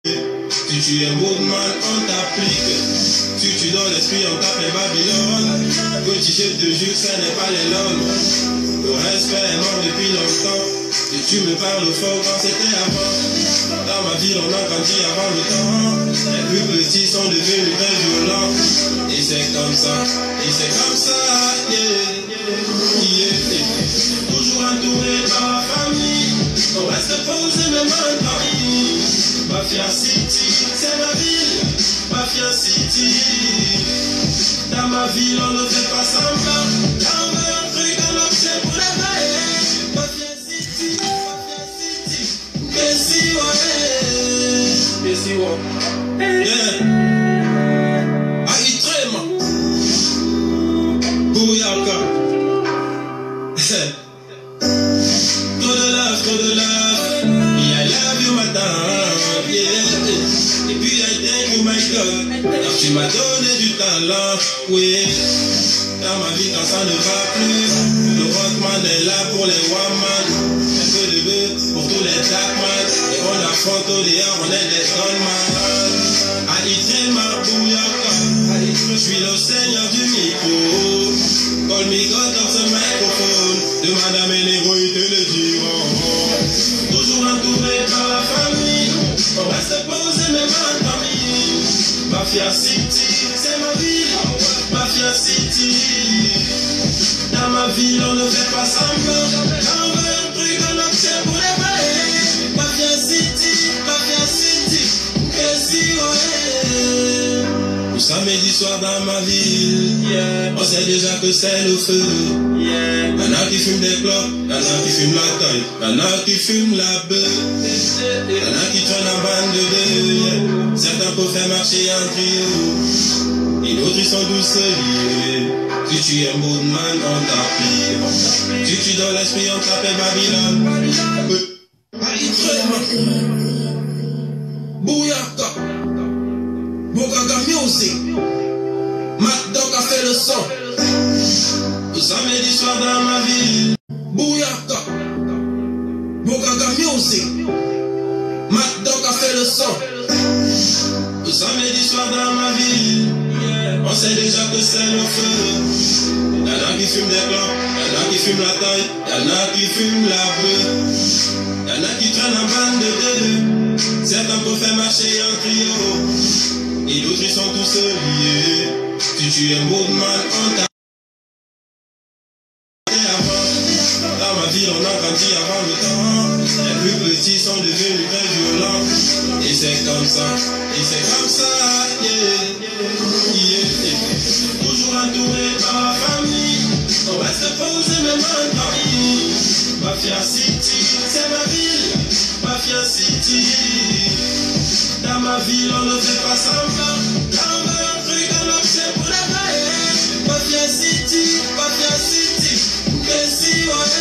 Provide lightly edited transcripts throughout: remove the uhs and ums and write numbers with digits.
Si tu es Moodman, on t'applique. Si tu donnes l'esprit, on t'appelle Babylone. Petit, je te jure, ce n'est pas les langues. Le respect est mort depuis longtemps. Et tu me parles fort quand c'était avant. Dans ma ville, on a grandi avant le temps. Les plus petits sont devenus très violents. Et c'est comme ça, yeah, yeah. Toujours entouré par la famille. On reste posé même en Paris. Mafia City, c'est ma ville. Mafia City. Dans ma ville, on ne fait pas semblant. Là, on veut un truc, on obtient pour la veille. Mafia City. Kessi, ouais. Yeah. Aitrema. Bouyaka. Trop de love. I love you, madame. Yeah. Et puis, I thank you, my God. Car tu m'as donné du talent. Oui. Dans ma vie, quand ça ne va plus, le rockman est là pour les woman. Un peu de bœuf pour tous les darkman. Et on affronte au dehors, on est des gunman. Aitrema, bouyaka. Je suis le seigneur du micro. Call me God dans ce microphone. Demande à mes négros, ils te le diront. Toujours entouré par la famille. On reste posé même en famille. Mafia City, c'est ma ville. Mafia City. Dans ma ville, on ne fait pas semblant. On veut un truc, on obtient pour les bails. Mafia City. Kessi, ouais. Le samedi soir dans ma ville, yeah. On sait déjà que c'est le feu. Yeah. Y'en a qui fument des clopes, y'en a qui fument la taille, y'en a qui fument la bœuf, y'en a qui traînent en bande de deux. Yeah. Certains peuvent faire marcher en trio, et d'autres ils sont tous liés. Si tu es Moodman, on t'applique. Si tu donnes l'esprit, on t'appelle Babylone. Bouyaka. Bogaga Music. Mac Dog a fait le son. Le samedi soir dans ma ville. Bouyaka. Bogaga Music. Mac Dog a fait le son. Le samedi soir dans ma ville. On sait déjà que c'est le feu. Y'en a qui fument des clopes, y'en a qui fument la taille, y'en a qui fument la bœuf, y'en a qui traînent en bande de deux. Certains peuvent faire marcher en trio, et d'autres ils sont tous liés. Si tu es Moodman, on t'a avant. Dans ma ville, on a grandi avant le temps. Les plus petits sont devenus très violents. Et c'est comme ça, yeah, yeah. Toujours entouré par la famille. On reste posé même en Paris. Mafia City, c'est ma ville. Mafia City. Dans ma ville, on ne fait pas semblant. Là, on veut un truc, on obtient pour la veille. Mafia City. Kessi, ouais.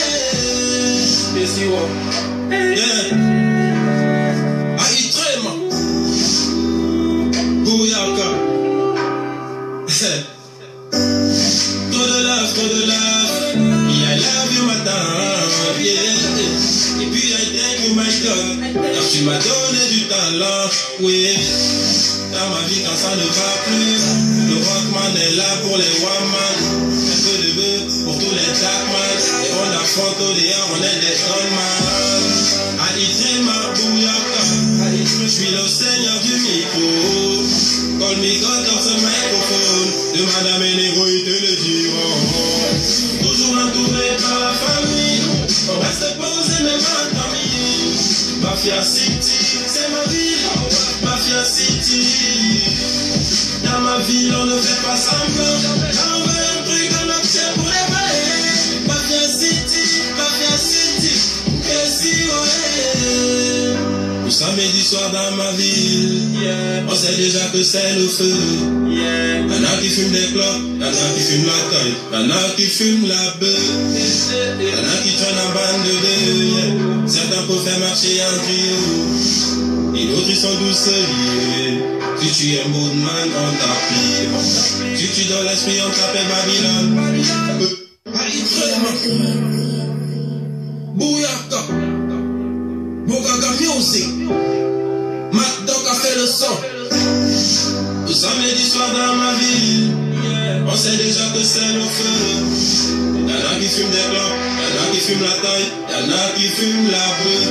Yeah. Aitrema. Bouyaka. Trop de love. I love you, madame. Yeah. Et puis, I thank you, my God. Car tu m'as donné du talent. Oui. Dans ma vie, quand ça ne va plus, le rockman est là pour les woman. Un peu de bœuf pour tous les darkman. Et on affronte au dehors, on est des gunman. Aitrema, bouyaka. Je suis le seigneur du micro. Call me God dans ce microphone. Demande à mes négros, ils te le diront. Toujours entouré par la famille. On reste posé même en famille. Mafia City, c'est ma ville. Mafia City. Dans ma ville, on ne fait pas semblant. On veut un truc, on obtient pour les bails. Mafia City. Kessi, ouais. Le samedi soir dans ma ville, yeah. On sait déjà que c'est le feu. Yeah. Y'en a qui fument des clopes, y'en a qui fument la taille, y'en a qui fument la bœuf, y'en a qui traînent en bande de deux. Yeah. Certains peuvent faire marcher en trio, et d'autres ils sont tous liés. Si tu es Moodman, on t'applique. Si tu donnes l'esprit, on t'appelle Babylone. Bouyaka. Bogaga Music. Mac Dog a le son. Au samedi soir dans ma ville, on sait déjà que c'est le feu. Y'en a qui fument des clopes, y'en a qui fument la taille, y'en a qui fument la beuh.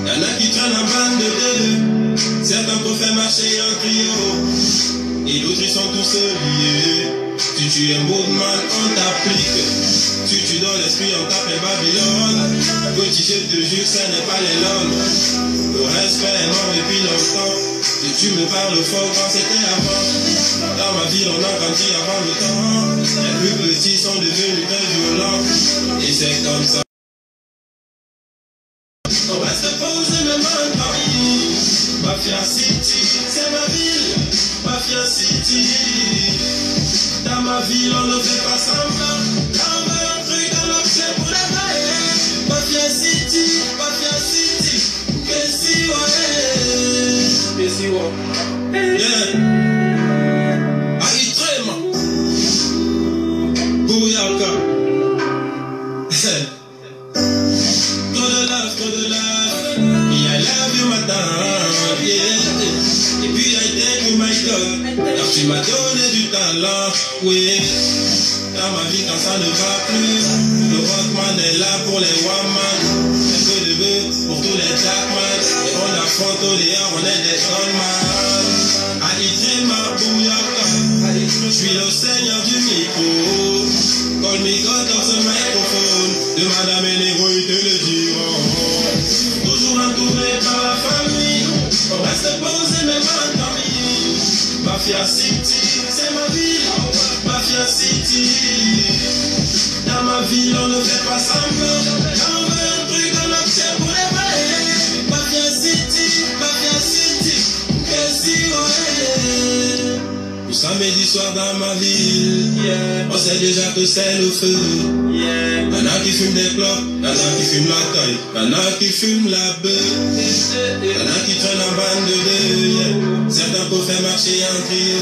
Y'en a qui traînent en bande de deux. Certains peuvent faire marcher en trio, et d'autres ils sont tous liés. Si tu es un beau mal, on t'applique. Si tu donnes l'esprit, on t'appelle Babylone. Petit, je te jure, ce n'est pas les langues. Le respect est mort depuis longtemps. Si tu me parles fort quand c'était avant. Dans ma ville, on a grandi avant le temps. Les plus petits sont devenus très violents. Et c'est comme ça. On reste posé même en Paris. Mafia City, c'est ma ville. Mafia City. Dans ma ville, on ne fait pas semblant. On veut un truc dans l'objet pour la maille. Mafia City, Mafia City. Kessi ouais. Kessi ouais. Yeah. Aïtrema. Bouyaka. Trop de love, trop de love. I love you, madame. Yeah. Et puis I thank you, my God. Car tu m'as donné du talent, oui. Dans ma vie quand ça ne va plus, le rockman est là pour les woman. Un peu de bœuf pour tous les jackman. Et on affronte au dehors, on est des gunman. Aïtrema Bouyaka, je suis le seigneur du micro. Call me God dans ce microphone. De Madame et Négro, ils te le diront. Toujours entouré par la famille, on reste posé même en famille. Mafia City, c'est ma ville. Mafia City. Dans ma ville, on ne fait pas semblant. On veut un truc dans notre chair pour les mailles. Mafia City, Mafia City. Kessi ouais. Au samedi soir dans ma ville, on sait déjà que c'est le feu. Y'en a qui fument des clopes, y'en a qui fument la taille, y'en a qui fument la beuh. Y'en a qui traînent en bande de deux. Certains peuvent faire marcher en trio,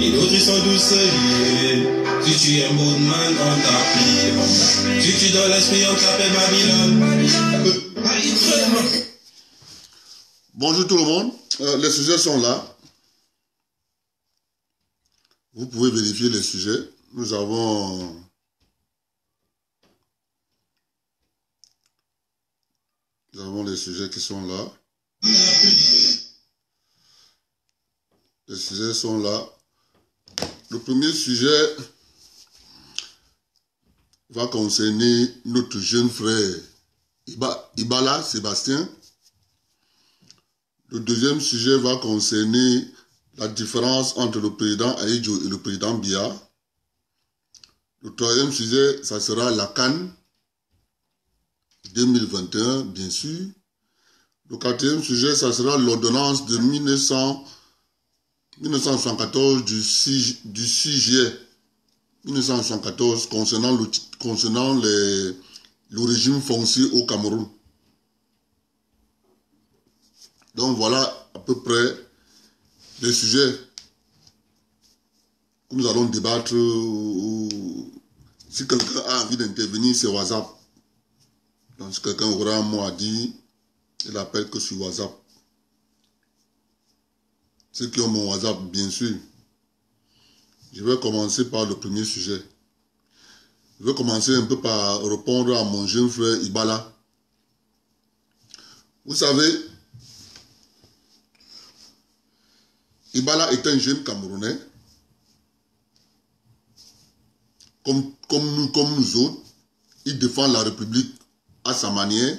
et d'autres ils sont tous liés. Si tu es un bon man, on t'applique. Si tu donnes l'esprit, on t'appelle Babylone. Bonjour tout le monde, les sujets sont là. Vous pouvez vérifier les sujets. Nous avons les sujets qui sont là. Les sujets sont là. Le premier sujet va concerner notre jeune frère Ibala Sébastien. Le deuxième sujet va concerner la différence entre le président Ahidjo et le président Biya. Le troisième sujet, ça sera la CAN 2021, bien sûr. Le quatrième sujet, ça sera l'ordonnance de 1974 du 6 juillet 1974 concernant le régime foncier au Cameroun. Donc voilà à peu près les sujets que nous allons débattre. Si quelqu'un a envie d'intervenir, c'est WhatsApp. Donc si quelqu'un aura un mot à dire, il appelle que sur WhatsApp. Ceux qui ont mon WhatsApp, bien sûr. Je vais commencer par le premier sujet. Je vais commencer un peu par répondre à mon jeune frère Ibala. Vous savez, Ibala est un jeune Camerounais, comme nous autres. Il défend la République à sa manière.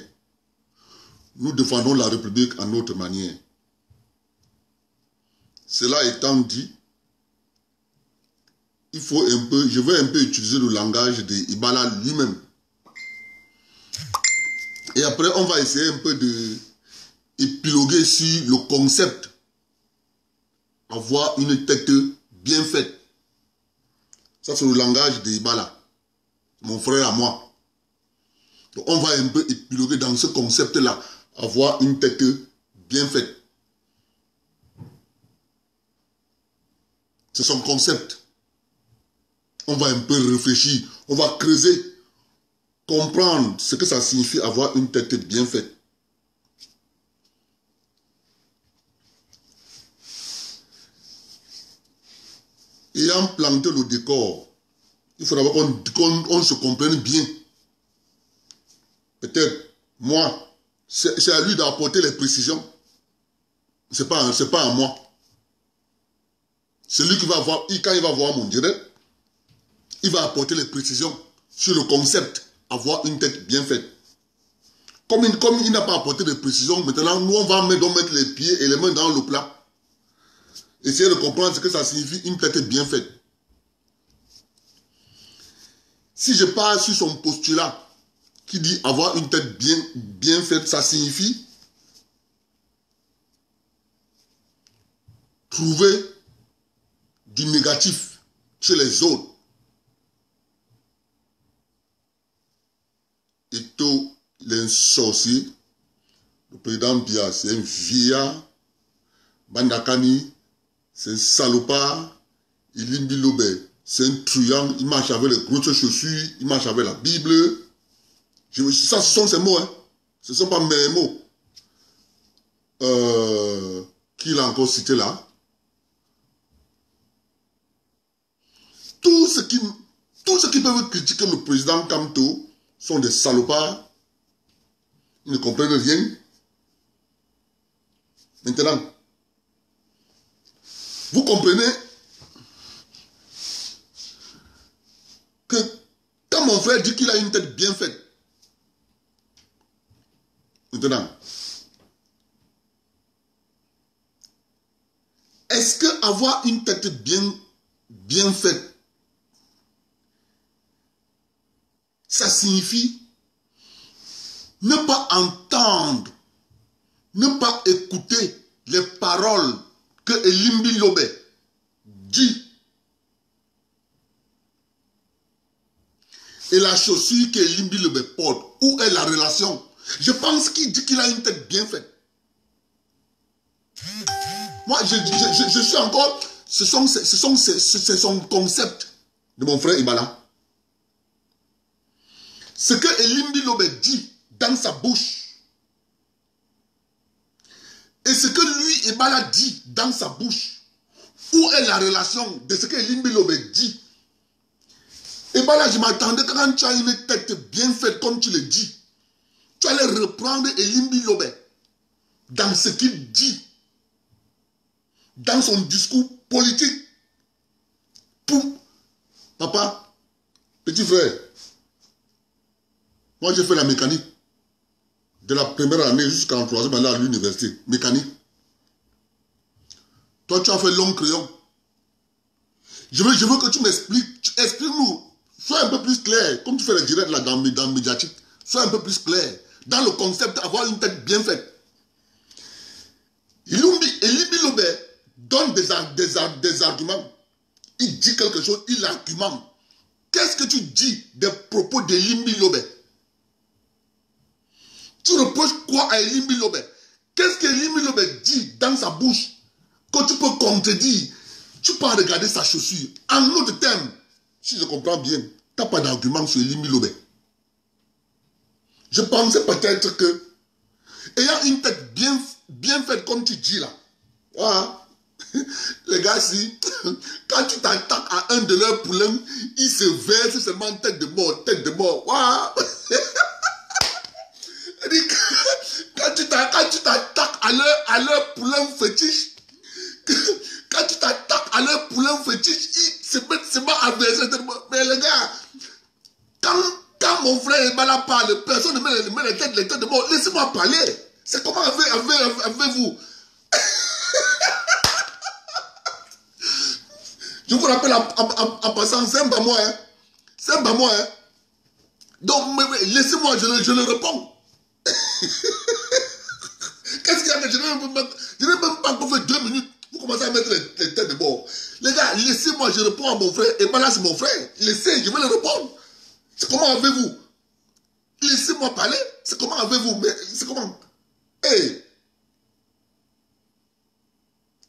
Nous défendons la République à notre manière. Cela étant dit, je vais un peu utiliser le langage d'Ibala lui-même. Et après, on va essayer un peu d'épiloguer sur le concept. Avoir une tête bien faite. Ça, c'est le langage d'Ibala, mon frère à moi. Donc, on va un peu épiloguer dans ce concept-là. Avoir une tête bien faite. C'est son concept. On va un peu réfléchir. On va creuser. Comprendre ce que ça signifie avoir une tête bien faite. ayant planté le décor, il faudra qu'on se comprenne bien. Peut-être, moi, c'est à lui d'apporter les précisions. C'est pas à moi. C'est lui qui va voir, quand il va voir mon direct, il va apporter les précisions sur le concept, avoir une tête bien faite. Comme il n'a pas apporté de précisions, maintenant, nous, on va mettre les pieds et les mains dans le plat. Essayez de comprendre ce que ça signifie, une tête bien faite. Si je pars sur son postulat, qui dit avoir une tête bien faite, ça signifie trouver du négatif chez les autres. Et tout, il est un sorcier. Le président Biya, c'est un vieillard. Bandakani, c'est un salopard. Ilimbi Lobe, c'est un truand. Il marche avec les grosses chaussures. Il marche avec la Bible. Ça, ce sont ses mots. Hein. Ce ne sont pas mes mots. Qui l'a encore cité là? Tous ceux qui peuvent critiquer le président Kamto sont des salopards. Ils ne comprennent rien. Maintenant, vous comprenez que quand mon frère dit qu'il a une tête bien faite, maintenant, est-ce que avoir une tête bien faite, ça signifie ne pas entendre, ne pas écouter les paroles que Elimbi Lobe dit et la chaussure que Elimbi Lobe porte? Où est la relation? Je pense qu'il dit qu'il a une tête bien faite. Moi, je suis encore... C'est son concept de mon frère Ibala. Ce que Elimbi Lobe dit dans sa bouche et ce que lui, Ibala, dit dans sa bouche, où est la relation de ce que Elimbi Lobe dit? Ibala, je m'attendais que quand tu as une tête bien faite, comme tu le dis, tu allais reprendre Elimbi Lobe dans ce qu'il dit, dans son discours politique. Papa, petit frère, moi j'ai fait la mécanique de la première année jusqu'en troisième année à l'université. Mécanique. Toi tu as fait long crayon. Je veux que tu m'expliques. Explique-nous. Sois un peu plus clair. Comme tu fais les directs là dans le médiatique. Sois un peu plus clair. Dans le concept d'avoir une tête bien faite. Elimbi Lobe donne des arguments. Il dit quelque chose, il argumente. Qu'est-ce que tu dis des propos d'Elimbi Lobe? Tu reproches quoi à Elimbi Lobe? Qu'est-ce qu'Elimbi Lobe dit dans sa bouche que tu peux contredire? Tu peux regarder sa chaussure. En autre terme, si je comprends bien, tu n'as pas d'argument sur Elimbi Lobe. Je pensais peut-être que, ayant une tête bien faite comme tu dis là, voilà. Les gars, si, quand tu t'attaques à un de leurs poulains, ils se versent seulement tête de mort, tête de mort. Voilà. Quand tu t'attaques à leur poulain fétiche, quand tu t'attaques à leur poulain fétiche, ils se mettent seulement à verser tête de mort. Mais les gars, quand mon frère Ibala parle, personne ne met les têtes de mort. Laissez-moi parler. C'est comment avez-vous? Je vous rappelle en passant, c'est un bamois. Hein? C'est un bamois. Hein? Donc, laissez-moi, je le réponds. Qu'est-ce qu'il y a que je n'ai même pas encore fait 2 minutes. Vous commencez à mettre les têtes de bord. Les gars, laissez-moi, je réponds à mon frère. Et ben là, c'est mon frère. Laissez, je vais le répondre. C'est comment avez-vous? Laissez-moi parler. C'est comment avez-vous? Mais c'est comment? Hey!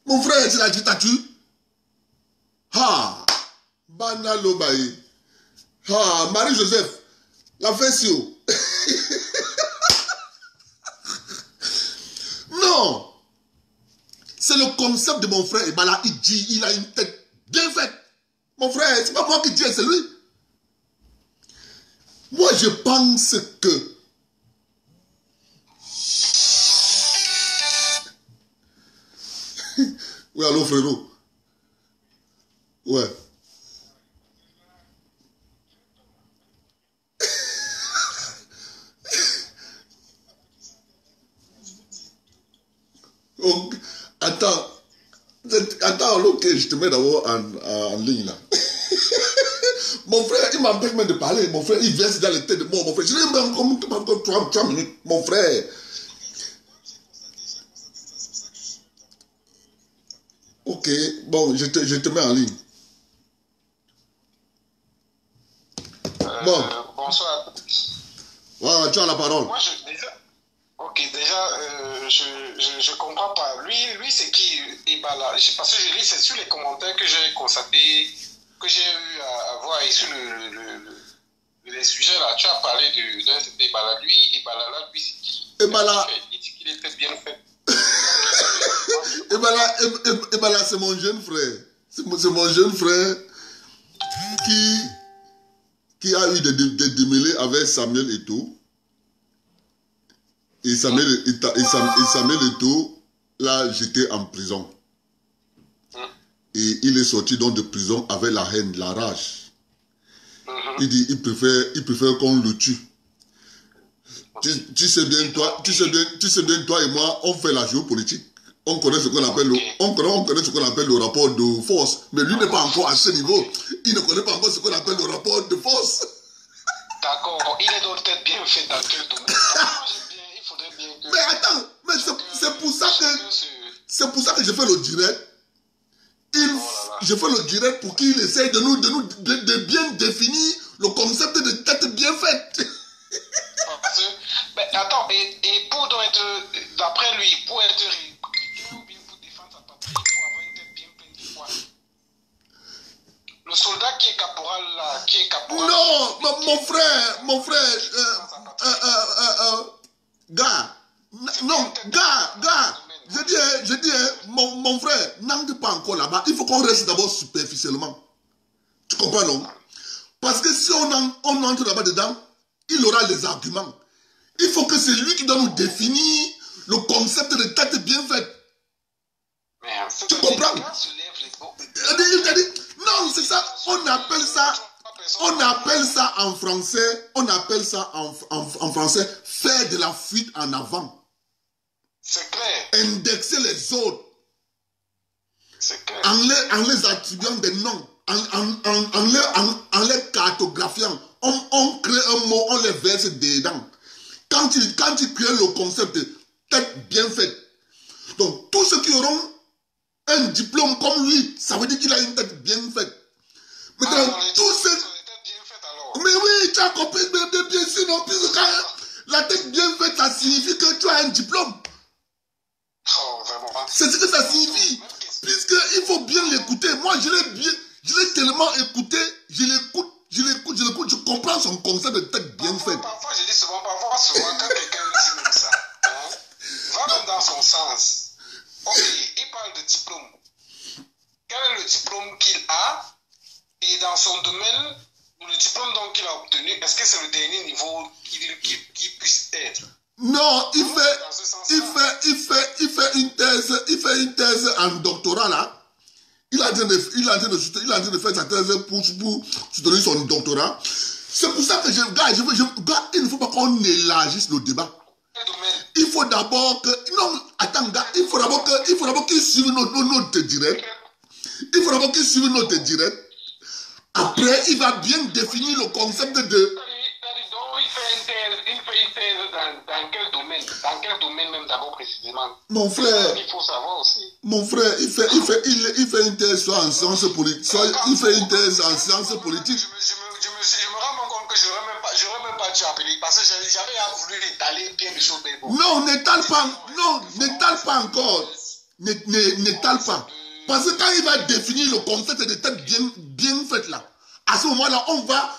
Mon frère, c'est la dictature. Ah, Bana Lobaye. Ah, Marie-Joseph, la Fessio. Non. C'est le concept de mon frère Ibala. Il dit, il a une tête bien faite. Mon frère, c'est pas moi qui dis, c'est lui. Moi, je pense que oui, allô, frérot. Ouais. Oh, attends, ok, je te mets d'abord en ligne là. Mon frère, il m'empêche même de parler. Mon frère, il verse dans les têtes de moi. Mon frère, je l'ai même encore 3 minutes. Mon frère. Ok, bon, je te mets en ligne. Bon. Bonsoir. Voilà, tu as la parole. Moi, je comprends pas. Lui c'est qui Ibala? Parce que je lis, c'est sur les commentaires que j'ai constaté, que j'ai eu à voir et sur les sujets là. Tu as parlé d'un certain Ibala. Ibala là, lui, c'est qui? Ibala. Il dit qu'il était bien fait. Ibala, c'est mon jeune frère. C'est mon jeune frère qui a eu des démêlés avec Samuel Eto'o. Et Samuel Eto'o l'a jeté en prison. Et il est sorti donc de prison avec la haine, la rage. Il dit il préfère qu'on le tue. Tu sais bien, toi et moi, on fait la géopolitique. On connaît ce qu'on appelle, on connaît ce qu'on appelle le rapport de force. Mais lui n'est pas encore à ce niveau. Il ne connaît pas encore ce qu'on appelle le rapport de force. D'accord, il est donc peut-être bien fait dans quel domaine. Il faudrait bien que... Mais attends, mais c'est pour ça que je fais le direct. Je fais le direct pour qu'il essaye de bien définir le concept de tête bien faite. Mais attends, et pour être, d'après lui, pour être républicain ou bien pour défendre sa patrie, il faut avoir une tête bien pleine de foi. Le soldat qui est caporal là, Non, mon frère, gars, je dis, mon frère, n'entre pas encore là-bas. Il faut qu'on reste d'abord superficiellement. Tu comprends, non? Parce que si on entre là-bas dedans, il aura les arguments. Il faut que c'est lui qui doit nous définir le concept de tête bien faite. Tu comprends? Non, c'est ça. On appelle ça en français, faire de la fuite en avant. C'est clair. Indexer les autres. C'est clair. En les attribuant des noms, en les cartographiant. On crée un mot, on les verse dedans. Quand il crée le concept de tête bien faite, donc tous ceux qui auront un diplôme comme lui, ça veut dire qu'il a une tête bien faite. Maintenant, tous ceux... Mais oui, tu as compris, bien sûr, non, puisque la tête bien faite, ça signifie que tu as un diplôme. Oh, vraiment. C'est ce que ça signifie. Puisqu'il faut bien l'écouter. Moi, je l'ai tellement écouté, je l'écoute, je comprends son concept de tête bien faite. Parfois, je dis souvent, quand quelqu'un dit même ça, va même dans son sens. Ok, il parle de diplôme. Quel est le diplôme qu'il a? Et dans son domaine, le diplôme qu'il a obtenu, est-ce que c'est le dernier niveau qui puisse être? Non, il fait une thèse en doctorat là. Il est en train de faire sa thèse pour soutenir son doctorat. C'est pour ça que gars, il ne faut pas qu'on élargisse le débat. Il faut d'abord que... Non, attends, gars, il faut d'abord qu'il suive notre direct. Il faut d'abord qu'il suive notre direct. Après, il va bien définir le concept de... Il fait une thèse dans quel domaine? Dans quel domaine même d'abord précisément? Mon frère... Il faut savoir aussi. Mon frère, il fait une thèse soit en sciences politiques, soit il fait une thèse en sciences politiques. Je me rends compte que je n'aurais même pas dû appeler parce que j'avais voulu étaler bien les choses. Non, n'étale pas encore. N'étale pas. Parce que quand il va définir le concept de tête bien faite là, à ce moment-là, on va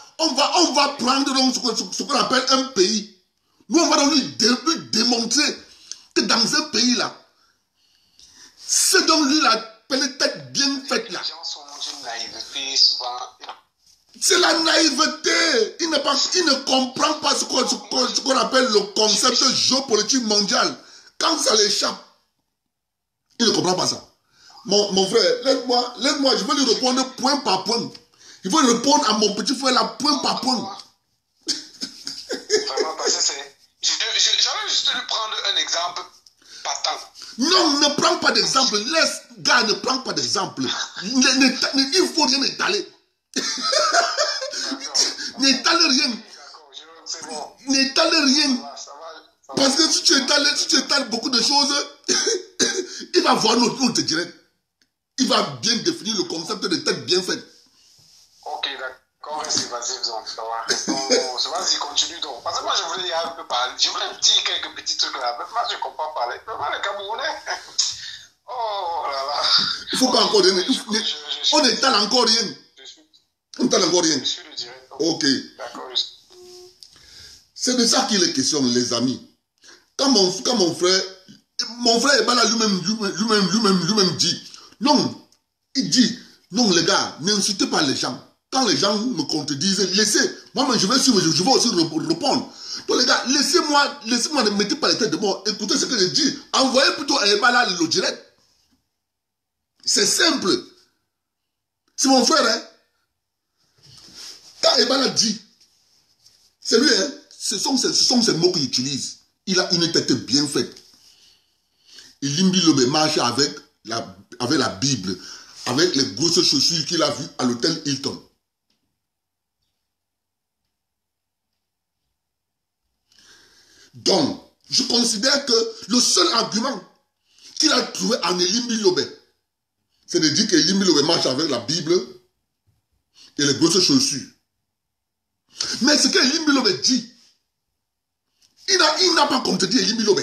prendre donc ce qu'on appelle un pays. Nous, on va donc lui démontrer que dans ce pays-là, ce dont lui appelle tête bien faite là. Les gens sont d'une naïveté. puis souvent... C'est la naïveté. Il ne comprend pas ce qu'on appelle le concept géopolitique mondial. Quand ça l'échappe, il ne comprend pas ça. Mon frère, laisse-moi, je vais lui répondre point par point. Il faut répondre à mon petit frère là, point par point. Vraiment, parce que c'est... J'allais juste lui prendre un exemple patent. Non, ne prends pas d'exemple. Laisse, gars, ne prends pas d'exemple. Il ne faut rien étaler. N'étale rien. Bon. N'étale rien. Ça va. Parce que si tu étales beaucoup de choses, il va voir notre direct. Il va bien définir le concept de tête bien faite. Ok, d'accord. Vas-y, ça va. Vas-y, continue donc. Parce que moi, je voulais un peu parler. Je voulais dire quelques petits trucs là. Moi, je ne comprends pas parler. Moi, les Camerounais. Oh là là. Il ne faut pas encore rien. On étale encore rien. On n'étale encore rien. Je suis le direct. Ok. D'accord. C'est de ça qu'il est question, les amis. Quand mon frère Ebala lui-même dit, non, il dit, non les gars, n'insultez pas les gens. Quand les gens me contredisent, laissez, moi je vais suivre, je vais aussi répondre. Donc les gars, laissez-moi, ne mettez pas les têtes de mort, écoutez ce que je dis, envoyez plutôt à Ebala le direct. C'est simple. C'est mon frère, hein. Quand Ebala dit, c'est lui, hein. Ce sont ces mots qu'il utilise. Il a une tête bien faite. Ilimbi Lobe marche avec la Bible, avec les grosses chaussures qu'il a vues à l'hôtel Hilton. Donc, je considère que le seul argument qu'il a trouvé en Ilimbi Lobe, c'est de dire que Ilimbi Lobe marche avec la Bible et les grosses chaussures. Mais ce que Ilimbi Lobe dit, il n'a pas contredit Ilimbi Lobe.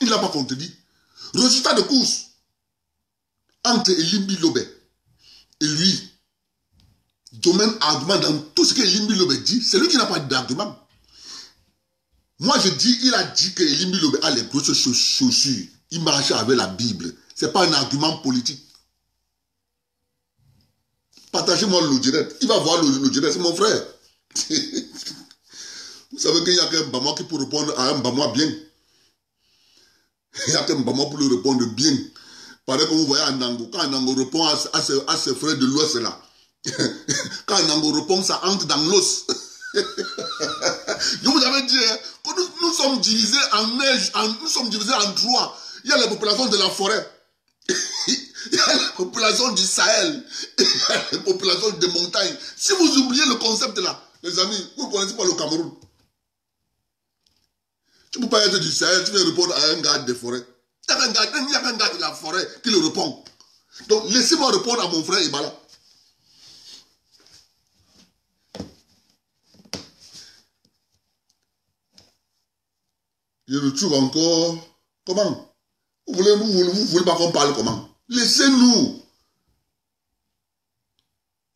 Il n'a pas contredit. Résultat de course entre Ilimbi Lobe et lui, domaine argument dans tout ce que Ilimbi Lobe dit, c'est lui qui n'a pas d'argument. Moi je dis, il a dit que Ilimbi Lobe a les grosses chaussures. Il marche avec la Bible. Ce n'est pas un argument politique. Partagez-moi le direct. Il va voir le direct, c'est mon frère. Vous savez qu'il n'y a qu'un Bama qui peut répondre à un Bama bien. Il n'y a qu'un Bama pour lui répondre bien. Pareil comme vous voyez Anango. Quand Anango répond à ses frères de l'Ouest là, quand Anango répond, ça entre dans l'os. Je vous avais dit que nous sommes divisés nous sommes divisés en trois. Il y a la population de la forêt. Il y a la population du Sahel. Il y a la population des montagnes. Si vous oubliez le concept là, les amis, vous ne connaissez pas le Cameroun. Tu ne peux pas être du Sahel, tu viens répondre à un gars des forêts. Il n'y a qu'un gars de la forêt qui le répond. Donc laissez-moi répondre à mon frère Ebala. Je le trouve encore... Comment? Vous voulez pas qu'on parle comment? Laissez-nous.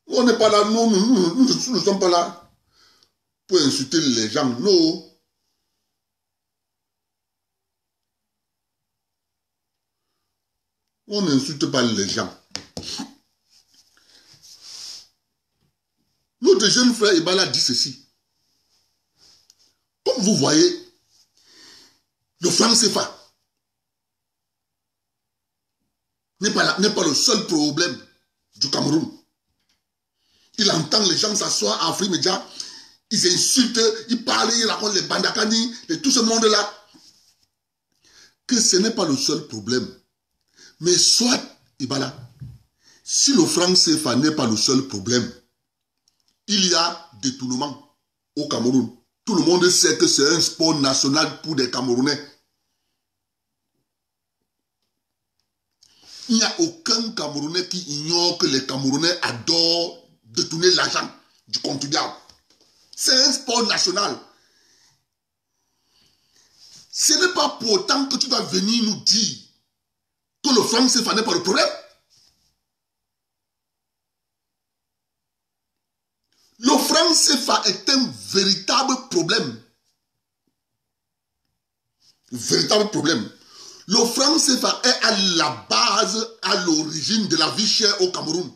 On n'est pas là, nous ne sommes pas là pour insulter les gens. Non. On n'insulte pas les gens. Notre jeune frère Ebala dit ceci. Comme vous voyez, le franc CFA n'est pas le seul problème du Cameroun. Il entend les gens s'asseoir à Free Media, ils insultent, ils parlent, ils racontent les bandakani, et tout ce monde-là. Que ce n'est pas le seul problème. Mais soit, Ibala, si le franc CFA n'est pas le seul problème, il y a détournement au Cameroun. Tout le monde sait que c'est un sport national pour des Camerounais. Il n'y a aucun Camerounais qui ignore que les Camerounais adorent détourner l'argent du contribuable. C'est un sport national. Ce n'est pas pour autant que tu dois venir nous dire que le franc CFA n'est pas le problème. Le franc CFA est un véritable problème. Véritable problème. Le franc CFA est à la base, à l'origine de la vie chère au Cameroun.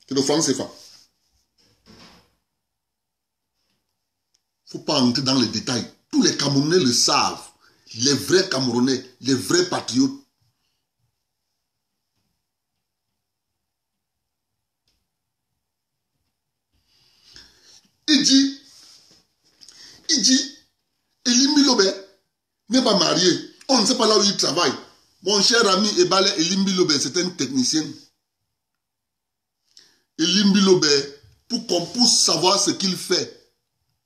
C'est le franc CFA. Il ne faut pas entrer dans les détails. Tous les Camerounais le savent. Les vrais Camerounais, les vrais patriotes. Il dit, Elie Mbilobé n'est pas marié. On ne sait pas là où il travaille. Mon cher ami Ebale Elie Mbilobé, c'est un technicien. Elie Mbilobé, pour savoir ce qu'il fait,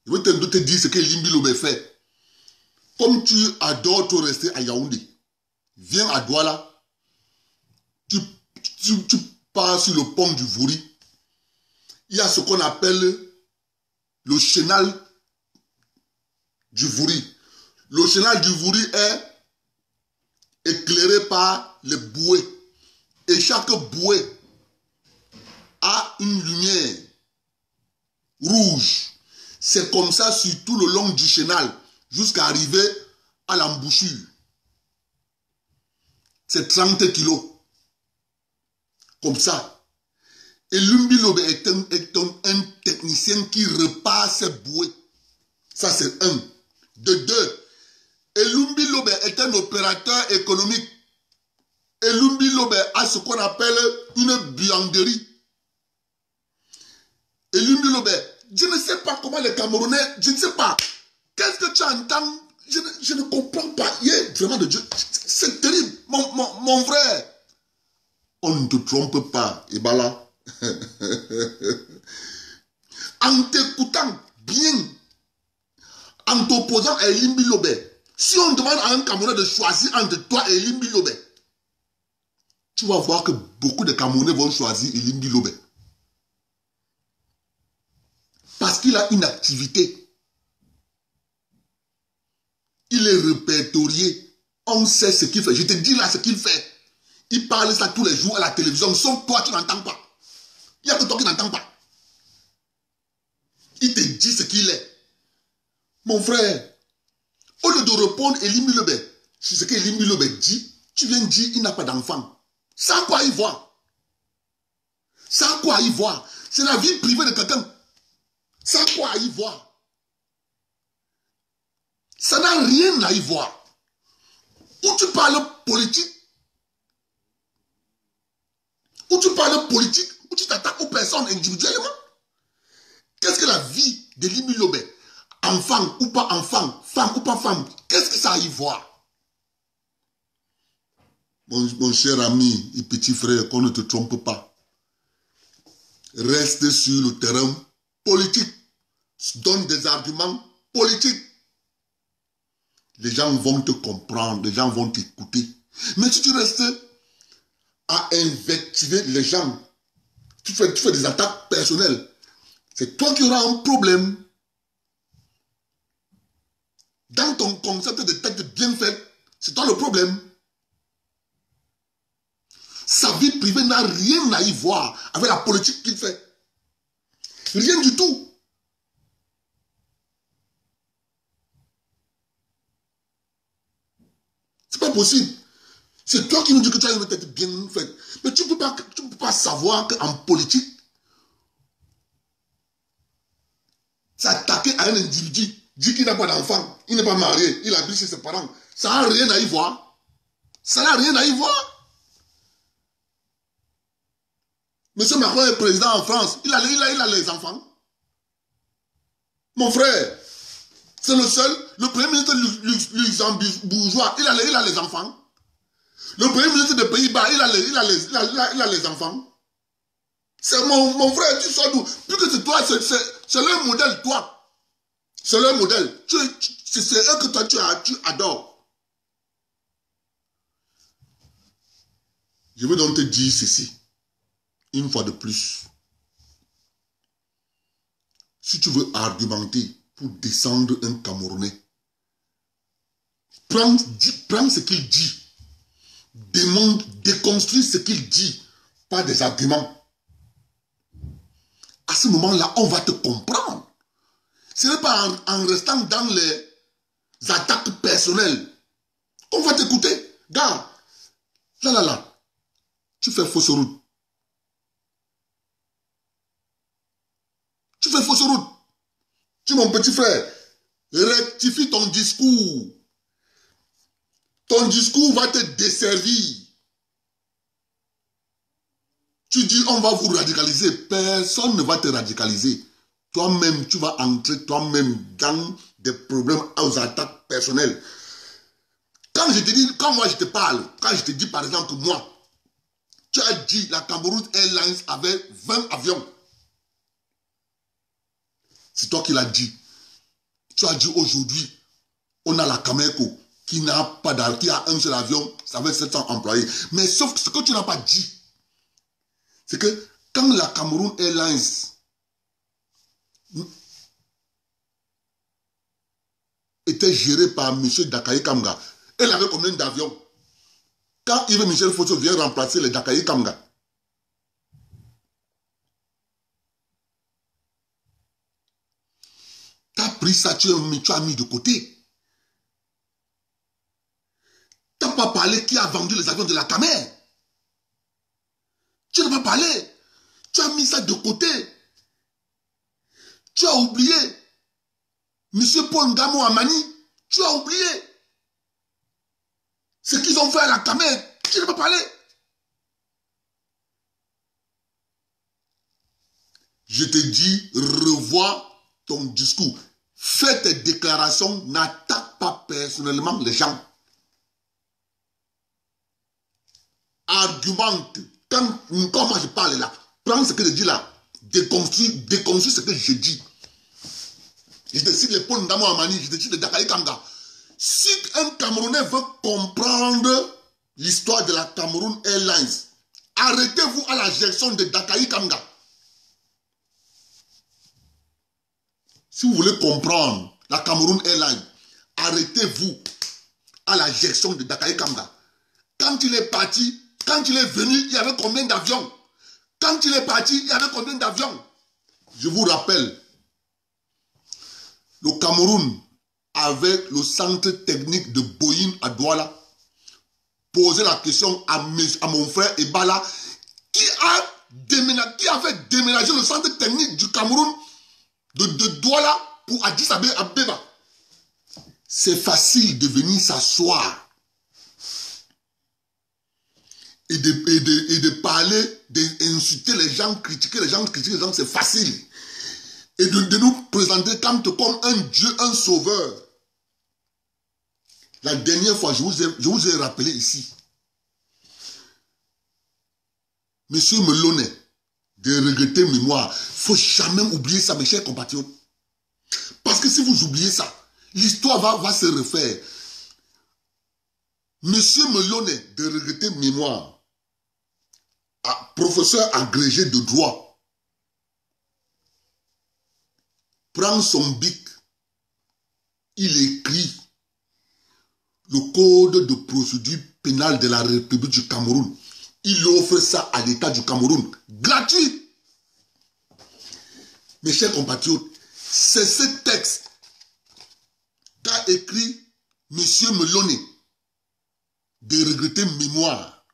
je vais te dire ce que Elie Mbilobé fait. Comme tu adores te rester à Yaoundé, viens à Douala, tu pars sur le pont du Vouri. Il y a ce qu'on appelle le chenal du Vouri. Le chenal du Vouri est éclairé par les bouées. Et chaque bouée a une lumière rouge. C'est comme ça sur tout le long du chenal, jusqu'à arriver à l'embouchure. C'est 30 kilos. Comme ça. Et Lumbilobe est un technicien qui repart ses bouées. Ça, c'est un. De deux. Et Lumbilobe est un opérateur économique. Et Lumbilobe a ce qu'on appelle une buanderie. Et Lumbilobe, je ne sais pas comment les Camerounais, je ne sais pas. Qu'est-ce que tu entends? Je ne comprends pas. Vraiment de Dieu. C'est terrible. Mon frère. On ne te trompe pas, Ebala. En t'écoutant bien, en t'opposant à Elie Mbilobé, si on demande à un Camerounais de choisir entre toi et Elie Mbilobé, tu vas voir que beaucoup de Camerounais vont choisir Elie Mbilobé. Parce qu'il a une activité. Il est répertorié. On sait ce qu'il fait. Je te dis là ce qu'il fait. Il parle ça tous les jours à la télévision. Sauf toi, tu n'entends pas. Il n'y a que toi qui n'entends pas. Il te dit ce qu'il est. Mon frère, au lieu de répondre Elie Mbilobé sur ce qu'Elie Mbilobé dit, tu viens dire qu'il n'a pas d'enfant. Ça quoi il voit? Ça quoi il voit? C'est la vie privée de quelqu'un. Ça quoi il voit? Ça n'a rien à y voir. Où tu parles politique, où tu t'attaques aux personnes individuellement. Qu'est-ce que la vie d'Elie Mbilobé, enfant ou pas enfant, femme ou pas femme, qu'est-ce que ça a y voir? Mon cher ami et petit frère, qu'on ne te trompe pas. Reste sur le terrain politique. Donne des arguments politiques. Les gens vont te comprendre, les gens vont t'écouter. Mais si tu restes à invectiver les gens, tu fais des attaques personnelles, c'est toi qui auras un problème. Dans ton concept de tête bien faite, c'est toi le problème. Sa vie privée n'a rien à y voir avec la politique qu'il fait. Rien du tout. C'est pas possible. C'est toi qui nous dis que tu as une tête bien faite. Mais tu ne peux pas savoir qu'en politique, s'attaquer à un individu, dit qu'il n'a pas d'enfant, il n'est pas marié, il habite chez ses parents, ça n'a rien à y voir. Ça n'a rien à y voir. Monsieur Macron est président en France, il a les enfants. Mon frère, c'est le seul, le premier ministre luxembourgeois, il a les enfants. Le premier ministre des Pays-Bas, il a les enfants. C'est mon frère, tu sors d'où? Plus que c'est toi, c'est leur modèle, toi. C'est leur modèle. C'est eux que toi, tu adores. Je veux donc te dire ceci. Une fois de plus. Si tu veux argumenter pour descendre un Camerounais, prends ce qu'il dit. Déconstruis ce qu'il dit par des arguments. À ce moment-là, on va te comprendre. Ce n'est pas en restant dans les attaques personnelles. On va t'écouter. Gars, là, tu fais fausse route. Tu fais fausse route. Tu, mon petit frère, rectifie ton discours. Ton discours va te desservir. Tu dis, on va vous radicaliser. Personne ne va te radicaliser. Toi-même, tu vas entrer toi-même dans des problèmes aux attaques personnelles. Quand je te dis, quand moi je te parle, quand je te dis par exemple moi, tu as dit la Cameroun Airlines avait 20 avions. C'est toi qui l'as dit. Tu as dit aujourd'hui, on a la Cameco qui n'a pas d'avion, qui a un seul avion, ça fait 700 employés. Mais sauf que ce que tu n'as pas dit, c'est que quand la Cameroun Airlines était gérée par M. Dakaye Kamga, elle avait combien d'avions? Quand Yves Michel Fosso vient remplacer les Dakaye Kamga, tu as pris ça, tu as mis de côté. Tu n'as pas parlé qui a vendu les avions de la Camer. Tu n'as pas parlé. Tu as mis ça de côté. Tu as oublié. Monsieur Paul Ngamo Amani, tu as oublié. Ce qu'ils ont fait à la Camer, tu n'as pas parlé. Je te dis, revois ton discours. Fais tes déclarations, n'attaque pas personnellement les gens. Argumente. Quand moi je parle là, prends ce que je dis là, déconstruis ce que je dis. Je te cite les Paul Ndamo Amani, je te cite les Dakaye Kamga. Si un Camerounais veut comprendre l'histoire de la Cameroun Airlines, arrêtez-vous à la gestion de Dakaye Kamga. Si vous voulez comprendre la Cameroun Airlines, arrêtez-vous à la gestion de Dakaye Kamga. Quand il est parti, quand il est venu, il y avait combien d'avions? Quand il est parti, il y avait combien d'avions? Je vous rappelle, le Cameroun, avec le centre technique de Boeing à Douala, posait la question à mon frère Ebala, qui a fait déménager le centre technique du Cameroun de Douala pour Addis Abeba. C'est facile de venir s'asseoir et de parler, d'insulter les gens, critiquer les gens, c'est facile. Et de nous présenter comme un Dieu, un sauveur. La dernière fois, je vous ai rappelé ici, Monsieur Melonnet, de regretter mémoire. Il ne faut jamais oublier ça, mes chers compatriotes. Parce que si vous oubliez ça, l'histoire va se refaire. Monsieur Melonnet, de regretter mémoire, professeur agrégé de droit, prend son bic, il écrit le code de procédure pénale de la République du Cameroun. Il offre ça à l'État du Cameroun, gratuit. Mes chers compatriotes, c'est ce texte qu'a écrit M. Melonnet, de regretter mémoire.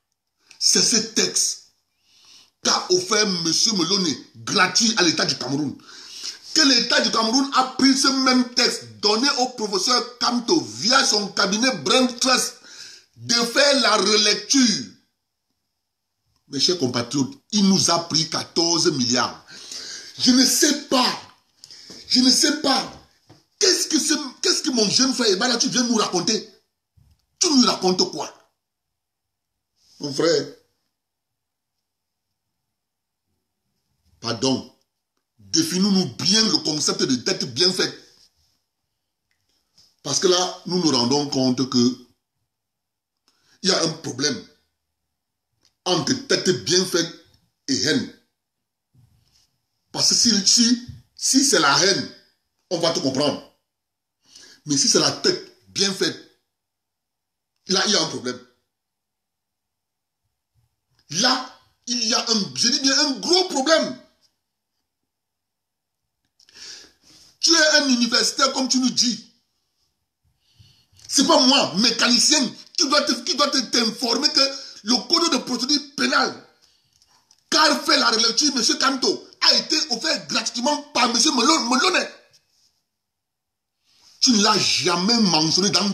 C'est ce texte qu'a offert M. Melonnet, gratuit à l'État du Cameroun. Que l'État du Cameroun a pris ce même texte, donné au professeur Kamto via son cabinet Brain Trust, de faire la relecture. Mes chers compatriotes, il nous a pris 14 milliards. Je ne sais pas. Qu'est-ce que mon jeune frère Ebala, tu viens nous raconter? Tu nous racontes quoi? Mon frère, pardon, définissons-nous bien le concept de dette bien faite. Parce que là, nous nous rendons compte que il y a un problème entre tête bien faite et haine. Parce que si c'est la haine, on va tout comprendre. Mais si c'est la tête bien faite, là, il y a un problème. Là, il y a je dis bien un gros problème. Tu es un universitaire comme tu nous dis. C'est pas moi, mécanicien, qui doit t'informer que le code de procédure pénale, car fait la relecture, M. Kanto, a été offert gratuitement par M. Moloney. Tu ne l'as jamais mentionné dans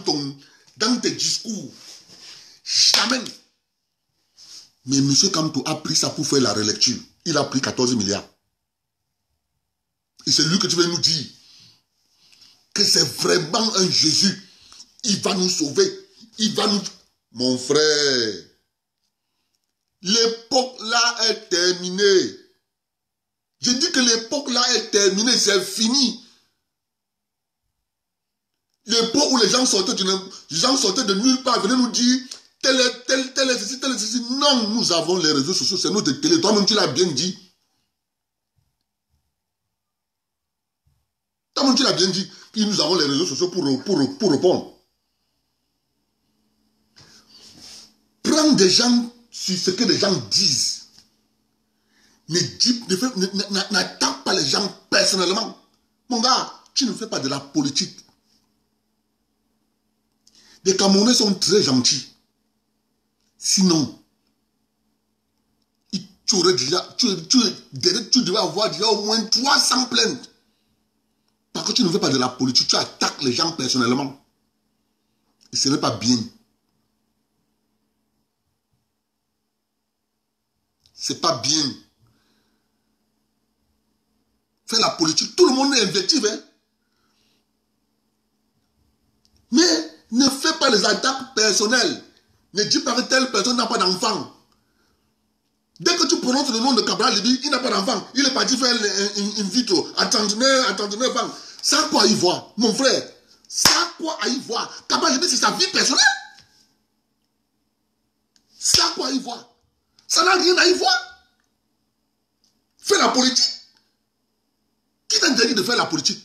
tes discours. Jamais. Mais M. Kanto a pris ça pour faire la relecture. Il a pris 14 milliards. Et c'est lui que tu veux nous dire que c'est vraiment un Jésus. Il va nous sauver. Il va nous... Mon frère, l'époque là est terminée. Je dis que l'époque là est terminée, c'est fini. L'époque où les gens sortaient de nulle part, venaient nous dire tel est ceci. Non, nous avons les réseaux sociaux, c'est notre télé. Toi-même, tu l'as bien dit. Toi-même, tu l'as bien dit que nous avons les réseaux sociaux pour répondre. Prends des gens sur ce que les gens disent. N'attaque pas les gens personnellement. Mon gars, tu ne fais pas de la politique. Les Camerounais sont très gentils. Sinon, tu devais avoir déjà au moins 300 plaintes. Parce que tu ne fais pas de la politique, tu attaques les gens personnellement. Et ce n'est pas bien. C'est pas bien. Faire la politique, tout le monde est invectif, hein. Mais ne fais pas les attaques personnelles. Ne dis pas que telle personne n'a pas d'enfant. Dès que tu prononces le nom de Cabral Libi, il n'a pas d'enfant. Il est parti faire in vitro à 39 ans. Ça a quoi à y voir, mon frère? Ça a quoi à y voir? Cabral Libi, c'est sa vie personnelle. Ça a quoi à y voir? Ça n'a rien à y voir. Fais la politique. Qui t'interdit de faire la politique?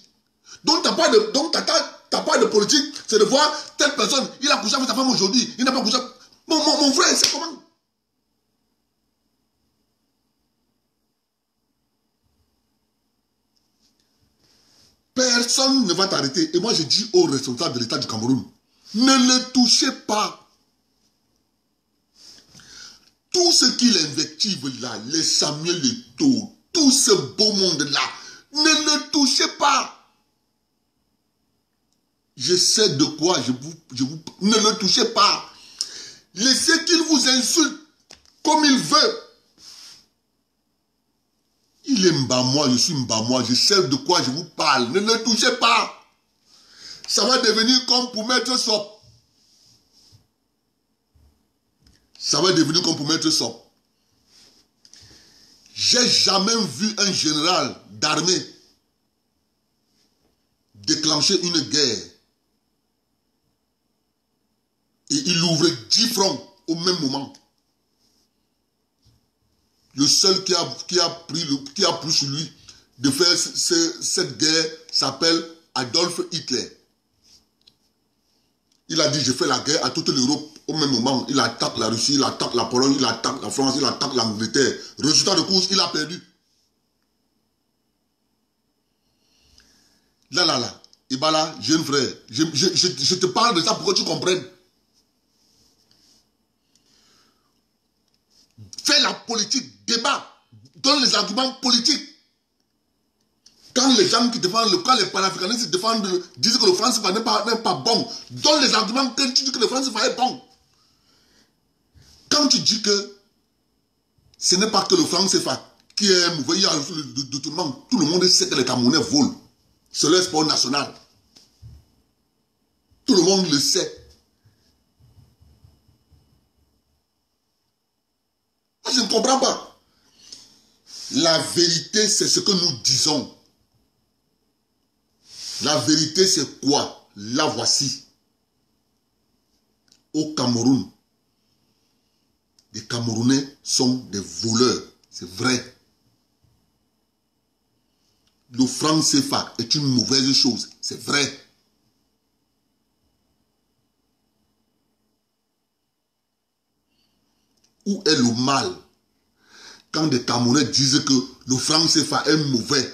Donc t'as pas de politique, c'est de voir telle personne, il a couché avec sa femme aujourd'hui, il n'a pas couché. Mon frère, c'est comment? Personne ne va t'arrêter. Et moi, je dis aux responsables de l'État du Cameroun, ne le touchez pas. Tout ce qu'il invective là, les Samuel Eto'o, tout ce beau monde-là, ne le touchez pas. Je sais de quoi ne le touchez pas. Laissez qu'il vous insulte comme il veut. Il est Mbamois, je suis Mbamois, je sais de quoi je vous parle. Ne le touchez pas. Ça va devenir comme pour Maître Sop. Ça va devenir comme pour Maître Sop. J'ai jamais vu un général d'armée déclencher une guerre et il ouvrait 10 fronts au même moment. Le seul qui a pris sur lui de faire cette guerre s'appelle Adolf Hitler. Il a dit, je fais la guerre à toute l'Europe au même moment. Il attaque la Russie, il attaque la Pologne, il attaque la France, il attaque l'Angleterre. Résultat de course, il a perdu. Là. Et bah là, jeune frère, je te parle de ça pour que tu comprennes. Fais la politique, débat, donne les arguments politiques. Quand les gens qui défendent, quand les panafricanistes disent que le franc CFA n'est pas bon, donne les arguments que tu dis que le franc CFA est bon. Quand tu dis que ce n'est pas que le franc CFA qui est mauvais, il y a le détournement, tout le monde sait que les Camerounais volent. C'est leur sport national. Tout le monde le sait. Je ne comprends pas. La vérité, c'est ce que nous disons. La vérité, c'est quoi? La voici. Au Cameroun, les Camerounais sont des voleurs. C'est vrai. Le franc CFA est une mauvaise chose. C'est vrai. Où est le mal? Quand des Camerounais disent que le franc CFA est mauvais.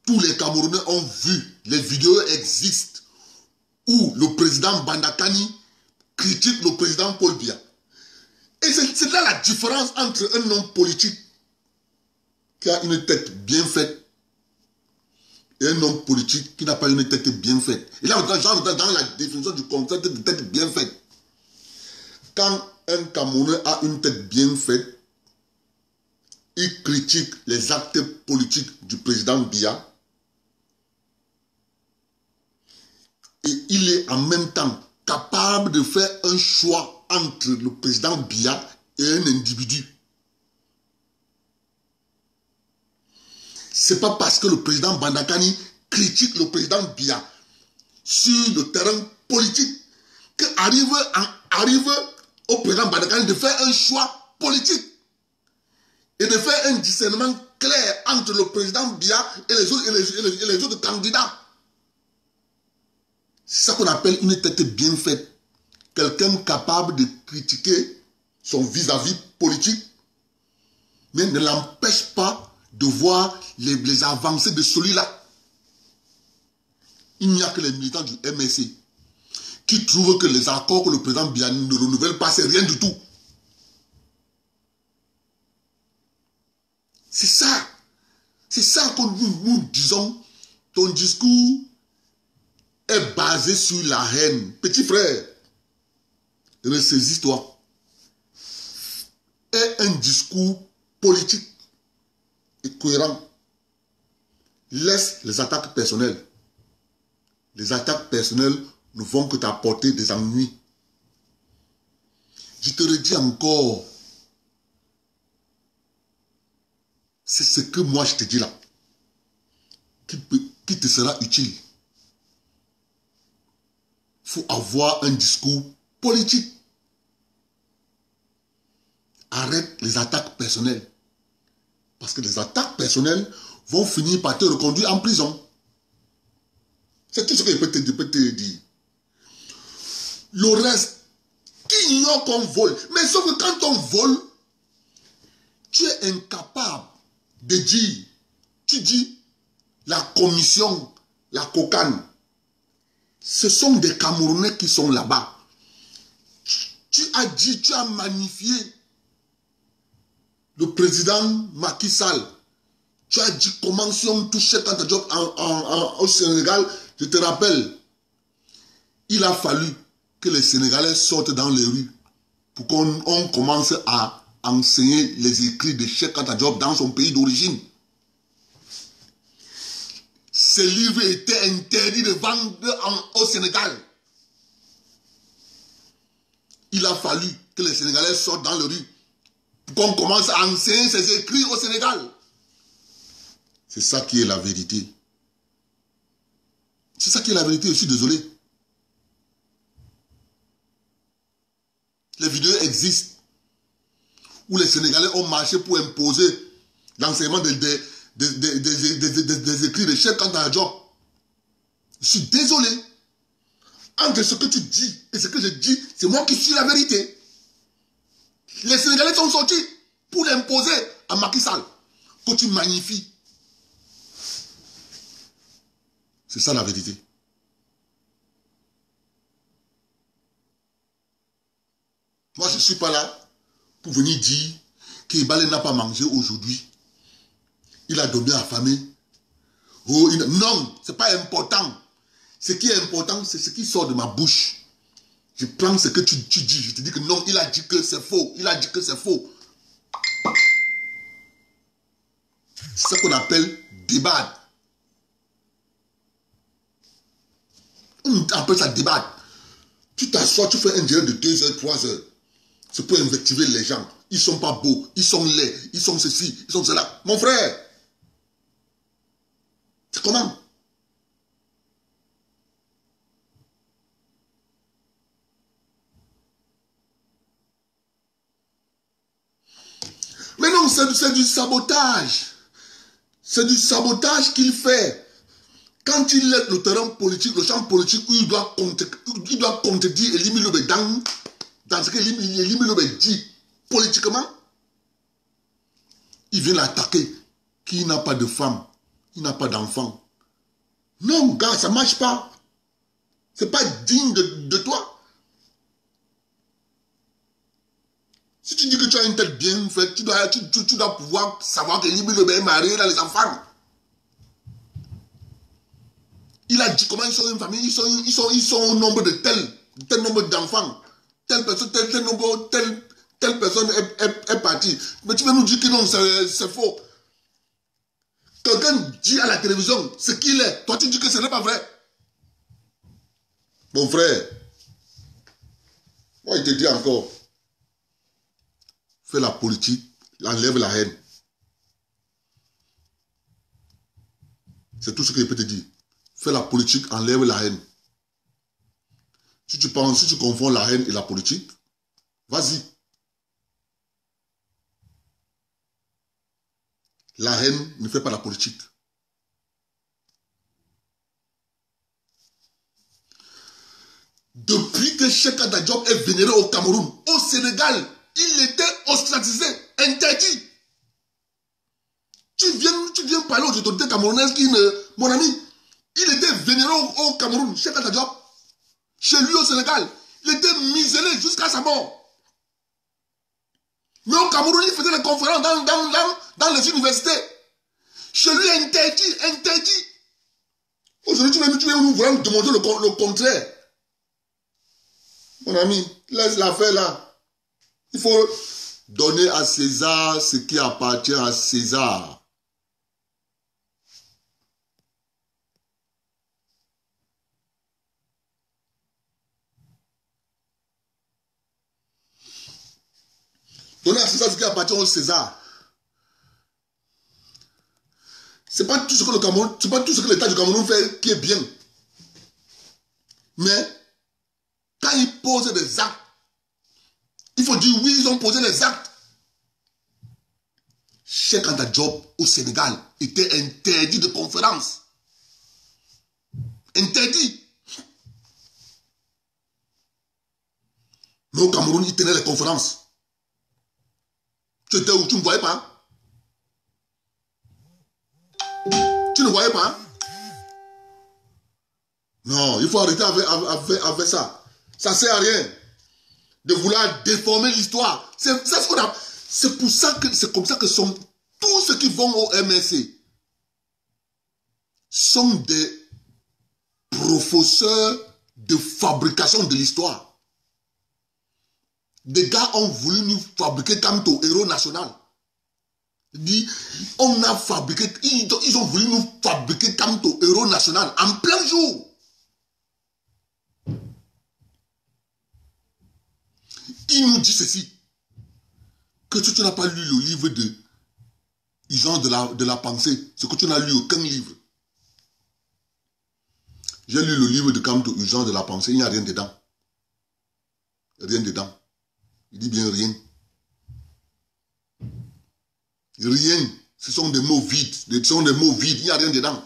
Tous les Camerounais ont vu, les vidéos existent. où le président Bandakani critique le président Paul Biya. Et c'est là la différence entre un homme politique qui a une tête bien faite et un homme politique qui n'a pas une tête bien faite. Et là, dans la définition du concept de tête bien faite, quand un Camerounais a une tête bien faite, il critique les actes politiques du président Biya et il est en même temps capable de faire un choix entre le président Biya et un individu. C'est pas parce que le président Bandakani critique le président Biya sur le terrain politique qu'arrive au président Bandakani de faire un choix politique et de faire un discernement clair entre le président Biya et les autres candidats. C'est ça qu'on appelle une tête bien faite. Quelqu'un capable de critiquer son vis-à-vis politique, mais ne l'empêche pas de voir les avancées de celui-là. Il n'y a que les militants du MSC qui trouvent que les accords que le président Biya ne renouvelle pas, c'est rien du tout. C'est ça. C'est ça que nous disons. Ton discours est basé sur la haine. Petit frère, ressaisis-toi. Est un discours politique et cohérent. Laisse les attaques personnelles. Les attaques personnelles ne vont que t'apporter des ennuis. Je te redis encore, c'est ce que moi je te dis là, qui te sera utile. Il faut avoir un discours politique. Arrête les attaques personnelles. Parce que les attaques personnelles vont finir par te reconduire en prison. C'est tout ce que je peux te dire. Le reste, qui ignore qu'on vole. Mais sauf que quand on vole, tu es incapable de dire, tu dis, la commission, la cocane, ce sont des Camerounais qui sont là-bas. Tu as dit, tu as magnifié le président Macky Sall. Tu as dit comment si on touchait quand tu au Sénégal, je te rappelle, il a fallu que les Sénégalais sortent dans les rues pour qu'on commence à enseigner les écrits de Cheikh Anta Diop dans son pays d'origine. Ces livres étaient interdits de vendre au Sénégal. Il a fallu que les Sénégalais sortent dans les rues pour qu'on commence à enseigner ces écrits au Sénégal. C'est ça qui est la vérité. C'est ça qui est la vérité, je suis désolé. Les vidéos existent où les Sénégalais ont marché pour imposer l'enseignement des écrits de Cheikh Anta Diop. Je suis désolé. Entre ce que tu dis et ce que je dis, c'est moi qui suis la vérité. Les Sénégalais sont sortis pour l'imposer à Macky Sall, que tu magnifies. C'est ça la vérité. Moi, je ne suis pas là pour venir dire qu'Ibale n'a pas mangé aujourd'hui. Il a dormi affamé. Oh, non, ce n'est pas important. Ce qui est important, c'est ce qui sort de ma bouche. Je prends ce que tu dis. Je te dis que non, il a dit que c'est faux. Il a dit que c'est faux. C'est ce qu'on appelle débat. On appelle ça débat. Tu t'assois, tu fais un direct de 2 heures, 3 heures. C'est pour invectiver les gens. Ils ne sont pas beaux, ils sont laids, ils sont ceci, ils sont cela. Mon frère, c'est comment? Mais non, c'est du sabotage. C'est du sabotage qu'il fait. Quand il est le terrain politique, le champ politique, où il doit contredire Elimi Lobe dans ce que Elimi Lobe dit politiquement, il vient l'attaquer. Qui n'a pas de femme, il n'a pas d'enfant. Non, gars, ça ne marche pas. C'est pas digne de toi. Si tu dis que tu as une tête bien faite, tu dois pouvoir savoir que Libre est marié dans les enfants. Il a dit comment ils sont une famille, ils sont au nombre de tel nombre d'enfants. Telle personne est partie. Mais tu veux nous dire que non, c'est faux. Quelqu'un dit à la télévision ce qu'il est. Toi, tu dis que ce n'est pas vrai. Mon frère, moi, il te dit encore, fais la politique, enlève la haine. C'est tout ce que je peux te dire. Fais la politique, enlève la haine. Si tu confonds la haine et la politique, vas-y. La haine ne fait pas la politique. Depuis que Cheikh Anta Diop est vénéré au Cameroun, au Sénégal, il était ostracisé, interdit. Tu viens parler aux autorités camerounaises qui ne... Mon ami, il était vénéré au Cameroun, Cheikh Anta Diop. Chez lui au Sénégal, il était muselé jusqu'à sa mort. Mais au Cameroun, il faisait des conférences dans les universités. Chez lui, interdit. Aujourd'hui, tu veux nous vraiment demander le contraire. Mon ami, laisse l'affaire là. Il faut donner à César ce qui appartient à César. Donner à César ce qui appartient au César. C'est pas tout ce que le Cameroun, c'est pas tout ce que l'État du Cameroun fait qui est bien. Mais quand ils posent des actes, il faut dire oui, ils ont posé des actes. Cheikh Anta Diop au Sénégal était interdit de conférence. Interdit. Mais au Cameroun, il tenait les conférences. Tu étais où? Tu ne voyais pas? Tu ne voyais pas? Non, il faut arrêter avec ça. Ça ne sert à rien de vouloir déformer l'histoire. C'est comme ça que sont tous ceux qui vont au MSC sont des professeurs de fabrication de l'histoire. Des gars ont voulu nous fabriquer comme au héros national. On a fabriqué, ils ont voulu nous fabriquer comme au héros national en plein jour. Il nous dit ceci, que tu n'as pas lu le livre de Jean de la pensée, ce que tu n'as lu aucun livre. J'ai lu le livre de Kamto Jean de la pensée, il n'y a rien dedans. Rien dedans. Il dit bien rien. Rien. Ce sont des mots vides. Ce sont des mots vides. Il n'y a rien dedans.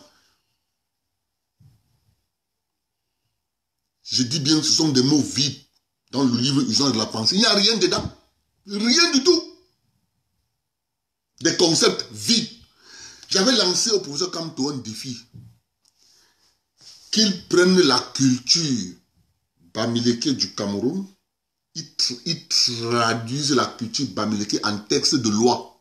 Je dis bien que ce sont des mots vides dans le livre Usage de la pensée. Il n'y a rien dedans. Rien du tout. Des concepts vides. J'avais lancé au professeur Kamto un défi. Qu'il prenne la culture bamileke du Cameroun. Il traduise la culture bamileke en texte de loi.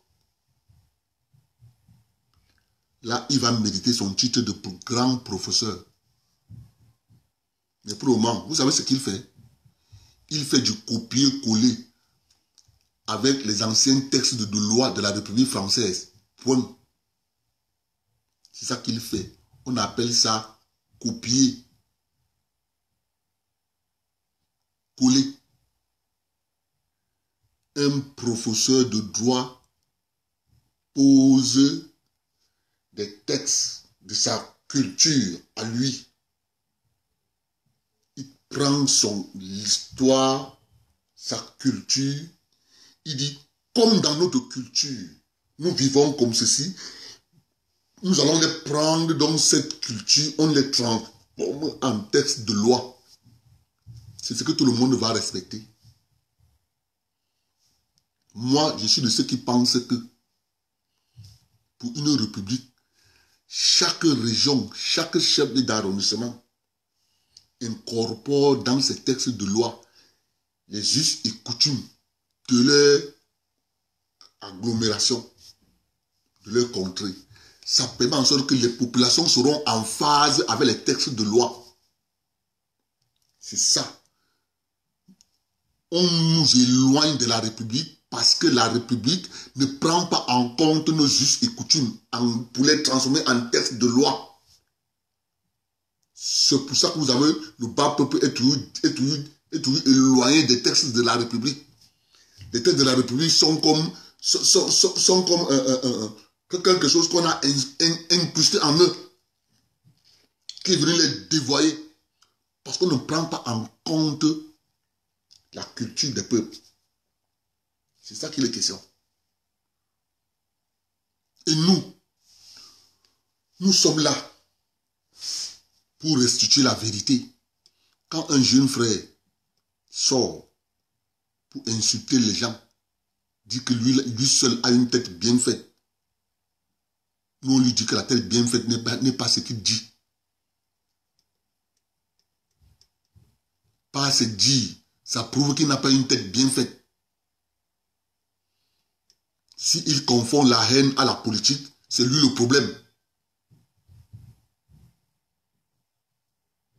Là, il va mériter son titre de grand professeur. Mais pour le moment, vous savez ce qu'il fait? Il fait du copier-coller avec les anciens textes de loi de la République française. Point. C'est ça qu'il fait. On appelle ça copier. Coller. Un professeur de droit pose des textes de sa culture à lui. Il prend son histoire, sa culture, il dit, comme dans notre culture, nous vivons comme ceci, nous allons les prendre dans cette culture, on les transforme en texte de loi. C'est ce que tout le monde va respecter. Moi, je suis de ceux qui pensent que pour une république, chaque région, chaque chef d'arrondissement incorpore dans ces textes de loi les us et coutumes de leur agglomération, de leur contrée. Ça permet en sorte que les populations seront en phase avec les textes de loi. C'est ça. On nous éloigne de la République parce que la République ne prend pas en compte nos us et coutumes pour les transformer en textes de loi. C'est pour ça que vous avez le bas peuple est toujours éloigné des textes de la République. Les textes de la République sont comme quelque chose qu'on a incrusté en eux, qui est venu les dévoyer. Parce qu'on ne prend pas en compte la culture des peuples. C'est ça qui est la question. Et nous sommes là pour restituer la vérité. Quand un jeune frère sort pour insulter les gens, dit que lui seul a une tête bien faite, nous on lui dit que la tête bien faite n'est pas ce qu'il dit. Pas se dire, ça prouve qu'il n'a pas une tête bien faite. S'il confond la haine à la politique, c'est lui le problème.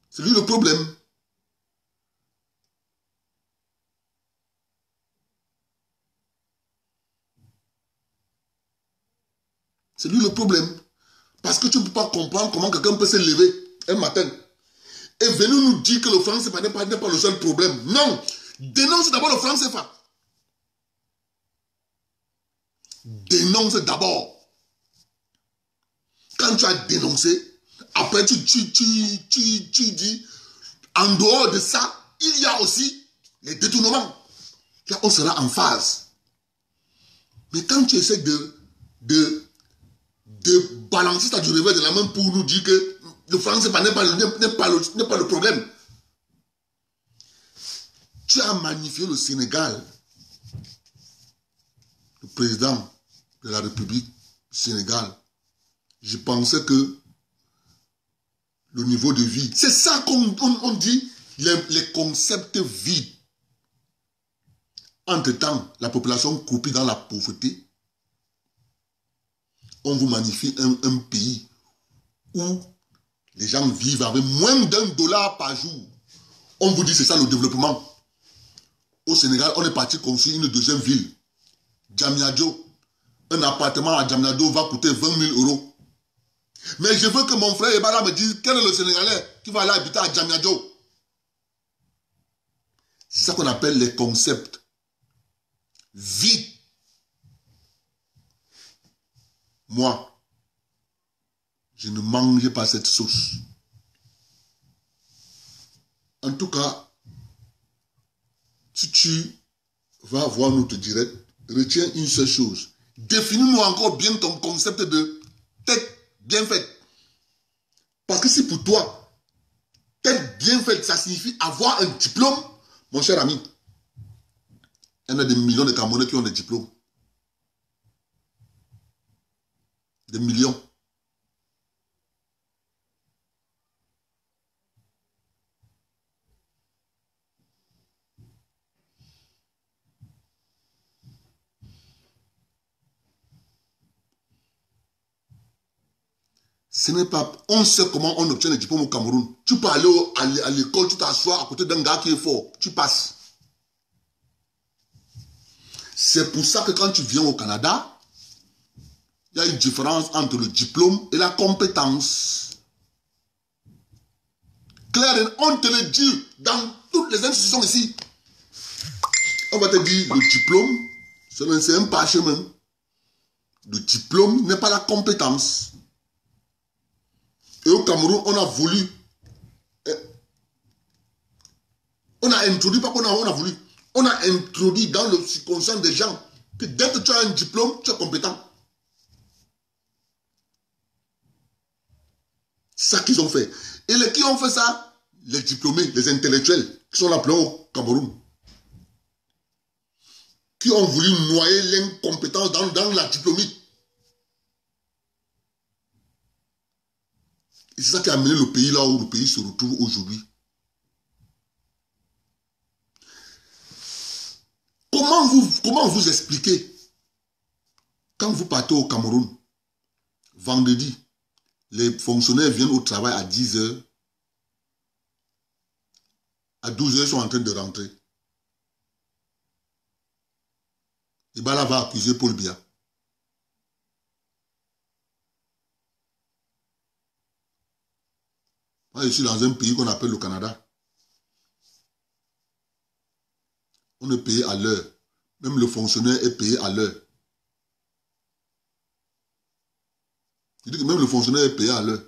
C'est lui le problème. C'est lui le problème. Parce que tu ne peux pas comprendre comment quelqu'un peut se lever un matin et venir nous dire que le franc CFA n'est pas le seul problème. Non. Dénonce d'abord le franc CFA. Dénonce d'abord. Quand tu as dénoncé, après tu dis, en dehors de ça, il y a aussi les détournements. Là, on sera en phase. Mais quand tu essaies de balancer ça du revers de la main pour nous dire que le franc CFA n'est pas le problème. Tu as magnifié le Sénégal. Le président de la République du Sénégal. Je pensais que le niveau de vie, c'est ça qu'on dit, les concepts vides. Entre-temps, la population croupit dans la pauvreté. On vous magnifie un pays où les gens vivent avec moins $1 par jour. On vous dit c'est ça le développement. Au Sénégal, on est parti construire une deuxième ville. Diamniadio. Un appartement à Diamniadio va coûter 20 000 €. Mais je veux que mon frère Ebala me dise quel est le Sénégalais qui va aller habiter à Diamniadio. C'est ça qu'on appelle les concepts vides. Moi, je ne mangeais pas cette sauce. En tout cas, si tu vas voir notre direct, retiens une seule chose. Définis-nous encore bien ton concept de tête bien faite. Parce que si pour toi, tête bien faite, ça signifie avoir un diplôme, mon cher ami, il y en a des millions de Camerounais qui ont des diplômes. Des millions. Ce n'est pas... On sait comment on obtient les diplômes au Cameroun. Tu peux aller à l'école, tu t'assois à côté d'un gars qui est fort. Tu passes. C'est pour ça que quand tu viens au Canada, il y a une différence entre le diplôme et la compétence. Claire, on te le dit dans toutes les institutions ici. On va te dire, le diplôme, c'est un parchemin. Le diplôme n'est pas la compétence. Et au Cameroun, on a voulu, on a introduit, pas qu'on a voulu, on a introduit dans le subconscient des gens que dès que tu as un diplôme, tu es compétent. C'est ça qu'ils ont fait. Et qui ont fait ça? Les diplômés, les intellectuels, qui sont là plein au Cameroun. Qui ont voulu noyer l'incompétence dans la diplômie. Et c'est ça qui a amené le pays là où le pays se retrouve aujourd'hui. Comment vous expliquer, quand vous partez au Cameroun, vendredi, les fonctionnaires viennent au travail à 10 h, à 12 h, ils sont en train de rentrer. Et Bala va accuser Paul Biya. Moi, je suis dans un pays qu'on appelle le Canada. On est payé à l'heure. Même le fonctionnaire est payé à l'heure. Je dis que même le fonctionnaire est payé à l'heure.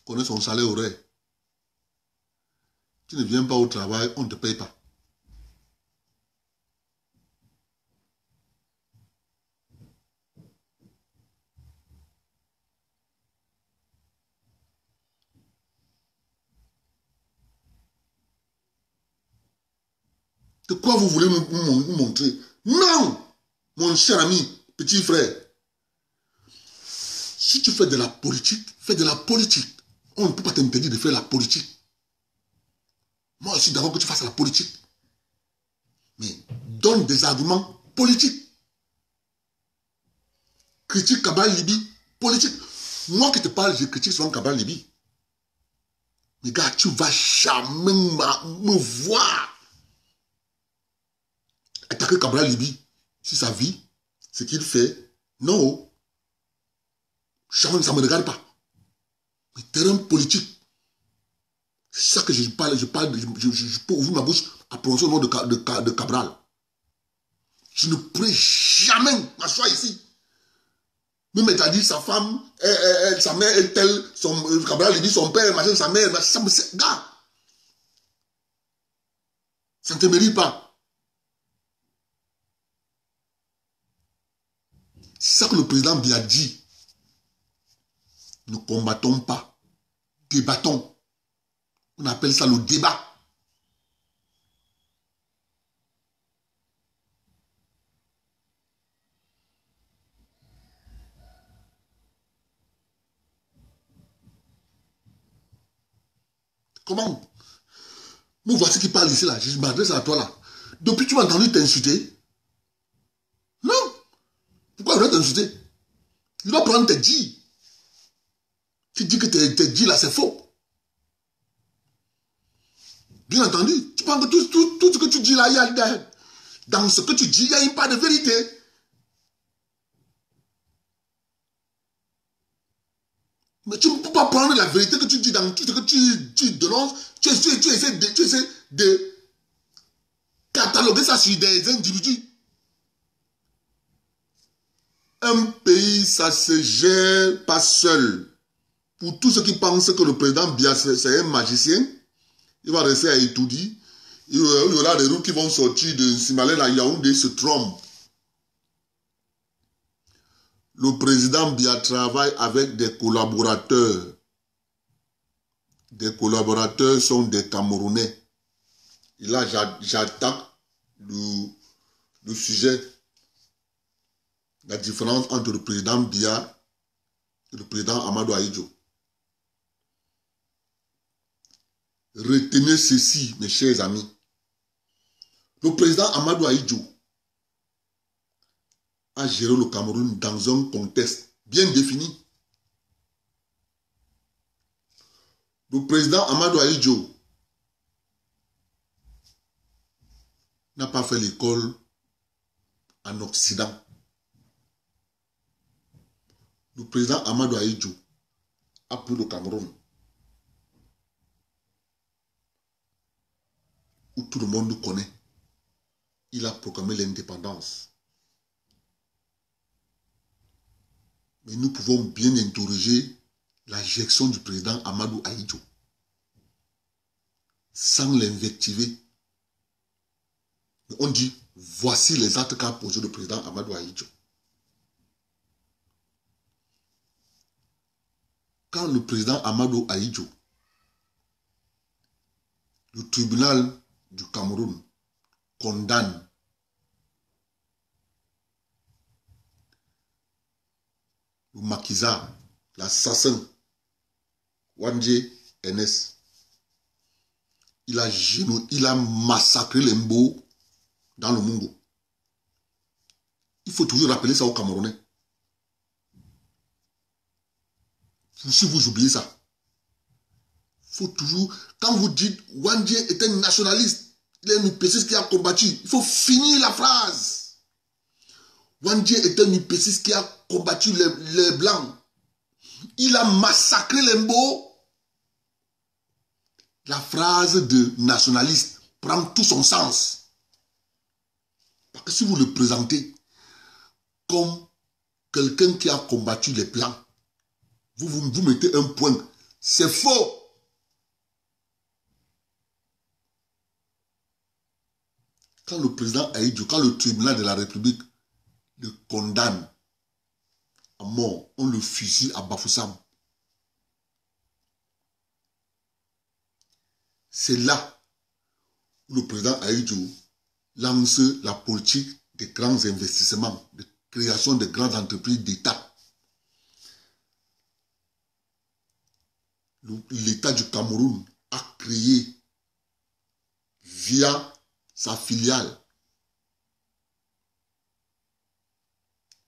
On connaît son salaire horaire. Tu ne viens pas au travail, on ne te paye pas. De quoi vous voulez nous montrer? Non! Mon cher ami, petit frère. Si tu fais de la politique, fais de la politique. On ne peut pas t'interdire de faire la politique. Moi, je suis d'accord que tu fasses la politique. Mais donne des arguments politiques. Critique Cabral Libye, politique. Moi qui te parle, je critique souvent Cabral Libye. Mais gars, tu vas jamais me voir attaquer Cabral Libye sur sa vie, ce qu'il fait. Non. Jamais, ça ne me regarde pas. Mais terrain politique. C'est ça que je parle, je peux ouvrir ma bouche à prononcer le nom de Cabral. Je ne pourrai jamais m'asseoir ici. Même elle a dit sa femme, sa mère est telle, Cabral lui dit son père, machin, sa mère, ça me... Gars, ça ne te mérite pas. C'est ça que le président Biya dit. Ne combattons pas, débattons. On appelle ça le débat. Comment? Me voici qui parle ici là, je m'adresse à toi là. Depuis tu m'as entendu t'insulter? Non. Pourquoi je dois t'insulter? Tu dois prendre tes dits. Tu dis que tes dits là c'est faux. Bien entendu, tu penses que tout ce que tu dis là, dans ce que tu dis, il n'y a une part de vérité. Mais tu ne peux pas prendre la vérité que tu dis dans tout ce que tu dénonces. Tu essaies de cataloguer ça sur des individus. Un pays, ça se gère pas seul. Pour tous ceux qui pensent que le président Biya, c'est un magicien, il va rester à Itoudi. Il y aura des routes qui vont sortir de Simalène à Yaoundé, se trompent. Le président Biya travaille avec des collaborateurs. Des collaborateurs sont des Camerounais. Et là, j'attaque le sujet. La différence entre le président Biya et le président Amadou Ahidjo. Retenez ceci, mes chers amis. Le président Amadou Ahidjo a géré le Cameroun dans un contexte bien défini. Le président Amadou Ahidjo n'a pas fait l'école en Occident. Le président Amadou Ahidjo a pris le Cameroun, où tout le monde nous connaît. Il a proclamé l'indépendance. Mais nous pouvons bien interroger la gestion du président Amadou Ahidjo sans l'invectiver. On dit, voici les actes qu'a posé le président Amadou Ahidjo. Quand le président Amadou Ahidjo, le tribunal du Cameroun condamne le maquisard, l'assassin Wandje NS, il a massacré les Mbo dans le Mungo. Il faut toujours rappeler ça aux Camerounais. Si vous oubliez ça, il faut toujours, quand vous dites Wandje est un nationaliste, il est un UPCiste qui a combattu, il faut finir la phrase. Wandje est un UPCiste qui a combattu les Blancs. Il a massacré les Mbo. La phrase de nationaliste prend tout son sens. Parce que si vous le présentez comme quelqu'un qui a combattu les Blancs, vous mettez un point. C'est faux. Quand le président Ahidjo, quand le tribunal de la République le condamne à mort, on le fusille à Bafoussam. C'est là où le président Ahidjo lance la politique des grands investissements, de création de grandes entreprises d'État. L'État du Cameroun a créé, via sa filiale,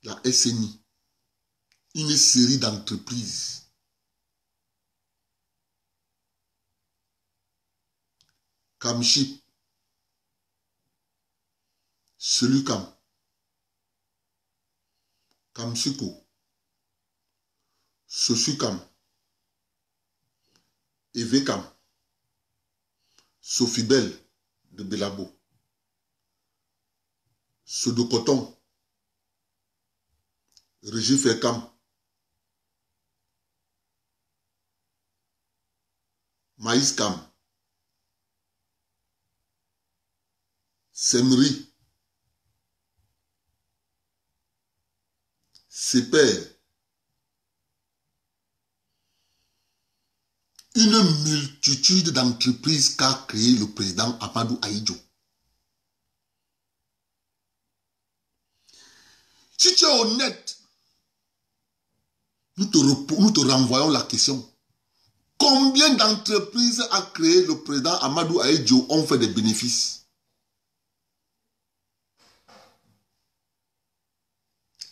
la SNI, une série d'entreprises Kamship, Selukam, Kamsuko, Sosukam, Evekam, Sofibel de Belabo, Sodokoton, Régifekam, Maïskam, Semri, Seper, une multitude d'entreprises qu'a créé le président Amadou Ahidjo. Si tu es honnête, nous te renvoyons la question. Combien d'entreprises a créé le président Amadou Ahidjo ont fait des bénéfices?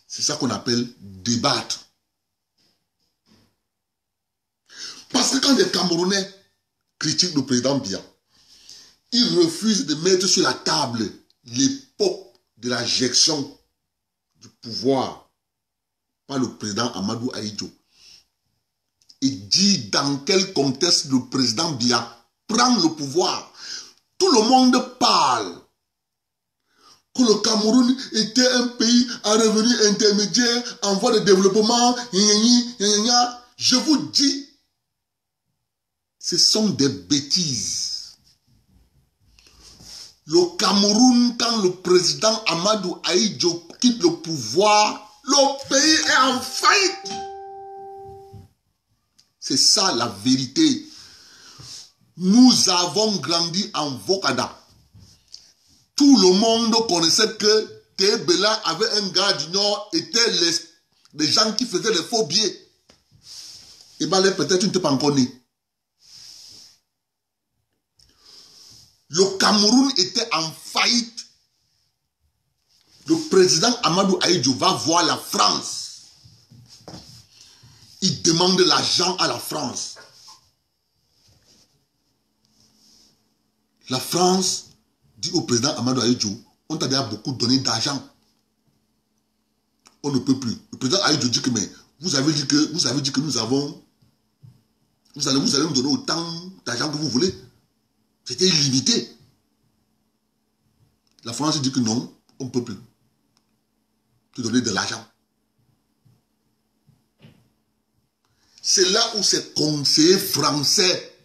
C'est ça qu'on appelle débattre. Parce que quand les Camerounais critiquent le président Biya, ils refusent de mettre sur la table l'époque de la gestion du pouvoir par le président Amadou Ahidjo. Et dit dans quel contexte le président Biya prend le pouvoir. Tout le monde parle que le Cameroun était un pays à revenu intermédiaire en voie de développement. Je vous dis, ce sont des bêtises. Le Cameroun, quand le président Amadou Ahidjo quitte le pouvoir, le pays est en faillite. C'est ça la vérité. Nous avons grandi en Vokada. Tout le monde connaissait que Tébela avait un gars du Nord, étaient les gens qui faisaient les faux billets. Et bien, peut-être tu ne t'es pas encore né. Le Cameroun était en faillite. Le président Amadou Ahidjo va voir la France. Il demande l'argent à la France. La France dit au président Amadou Ahidjo, on t'a déjà beaucoup donné d'argent. On ne peut plus. Le président Ahidjo dit que mais vous avez dit que nous avons, vous allez nous donner autant d'argent que vous voulez. C'était illimité. La France dit que non, on ne peut plus te donner de l'argent. C'est là où ces conseillers français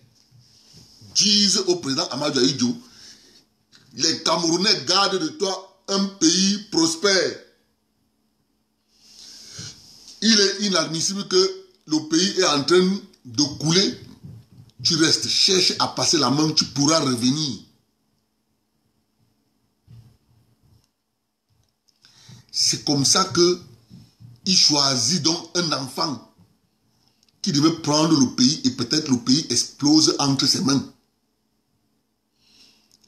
disent au président Amadou Ahidjo, les Camerounais gardent de toi un pays prospère. Il est inadmissible que le pays est en train de couler. Tu restes, cherche à passer la main, tu pourras revenir. C'est comme ça qu'il choisit donc un enfant qui devait prendre le pays et peut-être le pays explose entre ses mains.